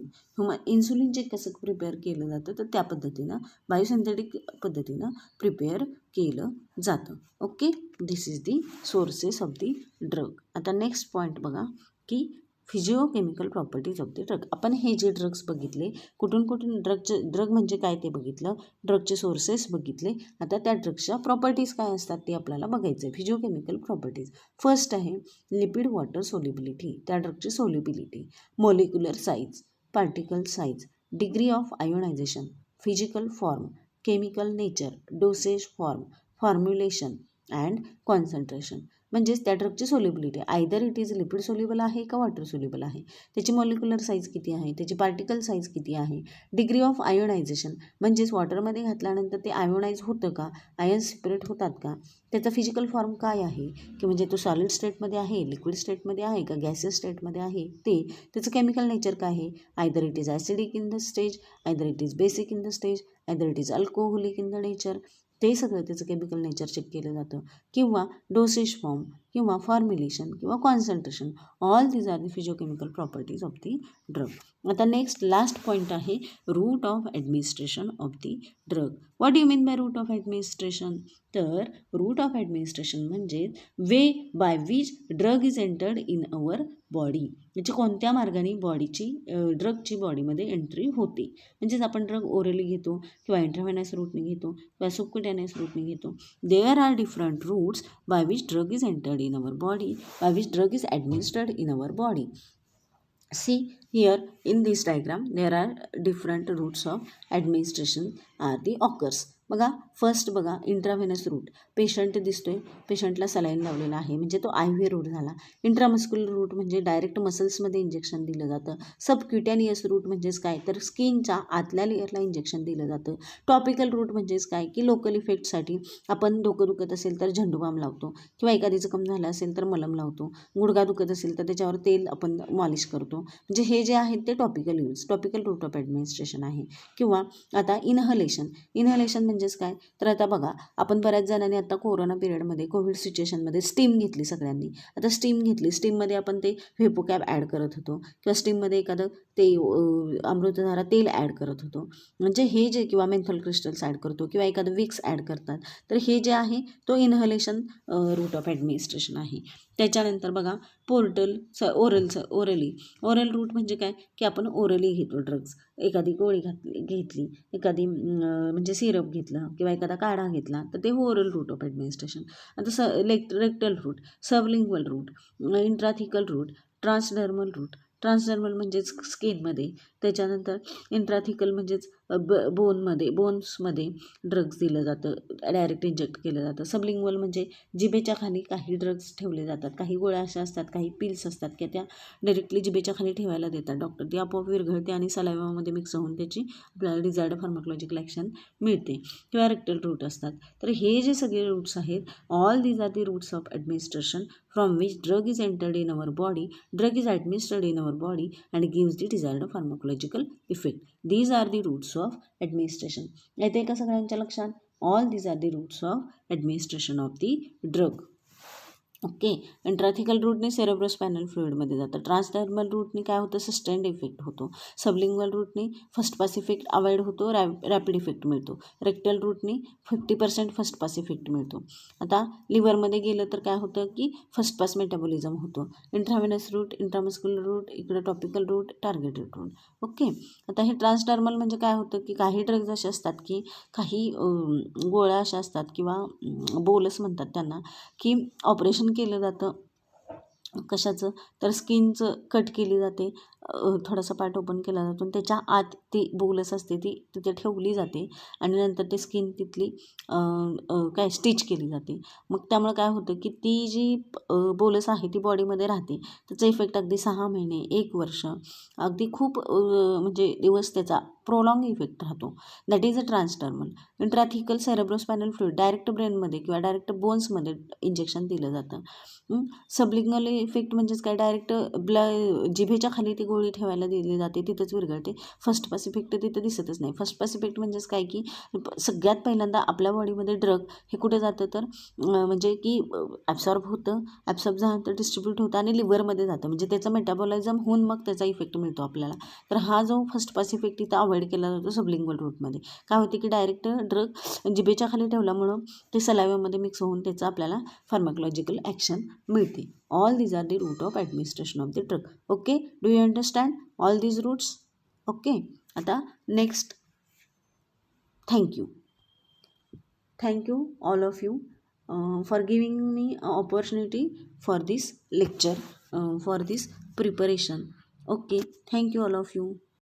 इन्सुलिन जे कसं प्रिपेअर केलं जातं, तर त्या पद्धतीनं बायोसिंथेटिक पद्धतीनं प्रिपेअर केलं जातं. Okay, this is the sources of the drug. आता नेक्स्ट पॉईंट बघा की फिजिओकेमिकल प्रॉपर्टीज ऑफ द ड्रग. आपण हे जे ड्रग्स बघितले, कुठून ड्रग म्हणजे काय ते बघितलं, ड्रगचे सोर्सेस बघितले. आता त्या ड्रग्सच्या प्रॉपर्टीज काय असतात ते आपल्याला बघायचं आहे. Physicochemical properties. फर्स्ट आहे लिपिड वॉटर सोल्युबिलिटी. त्या ड्रगची solubility, molecular size, particle size, degree of ionization, physical form, chemical nature, dosage form, formulation and concentration. म्हणजेच त्या ड्रगची solubility, either it is lipid soluble आहे का वॉटर सोल्युबल आहे, त्याची मॉलिक्युलर साईज किती आहे, त्याची पार्टिकल साईज किती आहे, डिग्री ऑफ आयोनायझेशन म्हणजेच वॉटरमध्ये घातल्यानंतर ते आयोनाइज होतं का, आयन्स सेपरेट होतात का, त्याचा फिजिकल फॉर्म काय आहे की म्हणजे तो सॉलिड स्टेटमध्ये आहे, लिक्विड स्टेटमध्ये आहे का, गॅसियस स्टेटमध्ये आहे, ते त्याचं केमिकल नेचर काय आहे, either it is acidic in the stage, either it is basic in the stage, either it is alcoholic in the nature, ते सगळं त्याचं केमिकल नेचर चेक केलं जातं. किंवा डोसेज फॉर्म किंवा फॉर्म्युलेशन किंवा concentration. All these are the physiochemical properties of the drug. आता नेक्स्ट लास्ट पॉईंट आहे route of administration of the drug. What you mean by route of administration, तर रूट ऑफ ॲडमिनिस्ट्रेशन म्हणजे way by which drug is entered in our body. म्हणजे कोणत्या मार्गाने ड्रगची बॉडीमध्ये एंट्री होते. म्हणजेच आपण ड्रग ओरली घेतो किंवा इंट्राव्हेनस रूटने घेतो किंवा सबक्युटेनियस रूटने घेतो. There are different routes by which drug is entered in our body, by which drug is administered in our body. See here in this diagram there are different routes of administration are the occurs. बघा फर्स्ट बघा इंट्राव्हेनस रूट. पेशंट दिसतोय, पेशंटला सलाईन लावलेला आहे म्हणजे तो IV रूट झाला. इंट्रामस्क्युलर रूट म्हणजे डायरेक्ट मसल्समध्ये इंजेक्शन दिलं जातं. सबक्युटॅनियस रूट म्हणजेच काय, तर स्किनच्या आतल्या लेअरला इंजेक्शन दिलं जातं. टॉपिकल रूट म्हणजेच काय की लोकल इफेक्टसाठी आपण डोकं दुखत असेल तर झंडूबाम लावतो किंवा एखादी जखम झाला असेल तर मलम लावतो. गुडघा दुखत असेल तर त्याच्यावर तेल आपण मॉलिश करतो. म्हणजे हे जे आहेत ते टॉपिकल रूट ऑफ ॲडमिनिस्ट्रेशन आहे. किंवा आता इनहलेशन म्हणजेच काय, तर आता बघा आपण बऱ्याच जणांनी आता कोरोना पिरियडमध्ये कोविड सिच्युएशनमध्ये स्टीम घेतली सगळ्यांनी. आता स्टीम घेतली, स्टीममध्ये आपण ते व्हेपोकॅब ॲड करत होतो किंवा स्टीममध्ये एखादं ते अमृतधारा तेल ॲड करत होतो. म्हणजे हे जे किंवा मेन्थॉल क्रिस्टल्स ॲड करतो किंवा एखादं विक्स ॲड करतात, तर हे जे आहे तो इनहलेशन रूट ऑफ ॲडमिनिस्ट्रेशन आहे. त्याच्यानंतर बघा ओरल रूट म्हणजे काय की आपण ओरली घेतो ड्रग्स. एखादी गोळी घेतली, एखादी म्हणजे सिरप घेतलं किंवा एखादा काढा घेतला तर ते ओरल रूट ऑफ ॲडमिनिस्ट्रेशन. आता rectal route, sublingual route, intrathecal route, transdermal route. Transdermal म्हणजेच स्किनमध्ये, त्याच्यानंतर इंट्राथिकल म्हणजेच बोन्समध्ये ड्रग्स दिलं जातं, डायरेक्ट इंजेक्ट केलं जातं. सबलिंग्वल म्हणजे जिभेच्या खाली काही ड्रग्स ठेवले जातात, काही गोळ्या अशा असतात, काही पिल्स असतात की त्या डायरेक्टली जिभेच्या खाली ठेवायला देतात डॉक्टर. ती आपोआप विरघळते आणि सलायवामध्ये मिक्स होऊन त्याची आपल्याला डिझायर्ड फार्माकोलॉजिकल ॲक्शन मिळते. किंवा रेक्टल रूट असतात. तर हे जे सगळे रूट्स आहेत, all these are the routes of administration from which drug is entered in our body, drug is administered in our body and gives the desired pharmacological effect. These are the routes of administration. येते का सगळ्यांच्या लक्षात? All these are the routes of administration of the drug. Okay. Intrathecal रूटने सेरेब्रोस्पायनल फ्लुइडमध्ये जातं. ट्रान्सडर्मल रूटने काय होतं, सस्टेंड इफेक्ट होतो. सबलिंग्वल रूटने फर्स्ट पास इफेक्ट अवॉइड होतो, रॅपिड इफेक्ट मिळतो. रेक्टल रूटने 50% फर्स्ट पास इफेक्ट मिळतो. आता लिव्हरमध्ये गेलं तर काय होतं की फर्स्ट पास मेटाबॉलिझम होतो. इंट्राव्हेनस रूट, इंट्रामस्क्युलर रूट, इकडे topical route, targeted route. Okay. आता हे ट्रान्सडर्मल म्हणजे काय होतं की काही ड्रग्ज असे असतात की काही गोळ्या अशा असतात किंवा बोलस म्हणतात त्यांना, की ऑपरेशन केलं जातं. कशाचं, तर स्किनचं कट केली जाते, थोडासा पार्ट ओपन केला जातो आणि त्याच्या आत ती बोलस असते ती तिथे ठेवली जाते आणि नंतर ते स्किन तिथली काय स्टिच केली जाते. मग त्यामुळे काय होतं की ती जी बोलस आहे ती बॉडीमध्ये राहते. त्याचा इफेक्ट अगदी 6 महिने, 1 वर्ष, अगदी खूप म्हणजे दिवस त्याचा प्रोलॉंग इफेक्ट राहतो. That is a transdermal. Intrathecal cerebrospinal fluid direct ब्रेनमध्ये किंवा डायरेक्ट बोन्समध्ये इंजेक्शन दिलं जातं. सबलिंग्वल इफेक्ट म्हणजेच काय, डायरेक्ट जिभेच्या खाली ती गोळी ठेवायला दिली जाते, तिथंच विरघळते. फर्स्ट पास इफेक्ट तिथं दिसतच नाही. फर्स्ट पास इफेक्ट म्हणजेच काय की सगळ्यात पहिल्यांदा आपल्या बॉडीमध्ये ड्रग हे कुठे जातं तर म्हणजे की ॲब्सॉर्ब होतं, ॲब्सॉर्ब झाल्यानंतर डिस्ट्रीब्यूट होतं आणि लिव्हरमध्ये जातं. म्हणजे त्याचं मेटाबॉलिझम होऊन मग त्याचा इफेक्ट मिळतो आपल्याला. तर हा जो फर्स्ट पास इफेक्ट तिथं अवॉइड केला जातो सबलिंग्वल रूटमध्ये. काय होते की डायरेक्ट ड्रग जिभेच्या खाली ठेवल्यामुळं ते सलायव्यामध्ये मिक्स होऊन त्याचं आपल्याला फार्माकोलॉजिकल ॲक्शन मिळते. All these are the route of administration of the drug. Okay, do you understand all these routes? Okay. आता next, thank you all of you for giving me opportunity for this lecture, for this preparation. Okay, thank you all of you.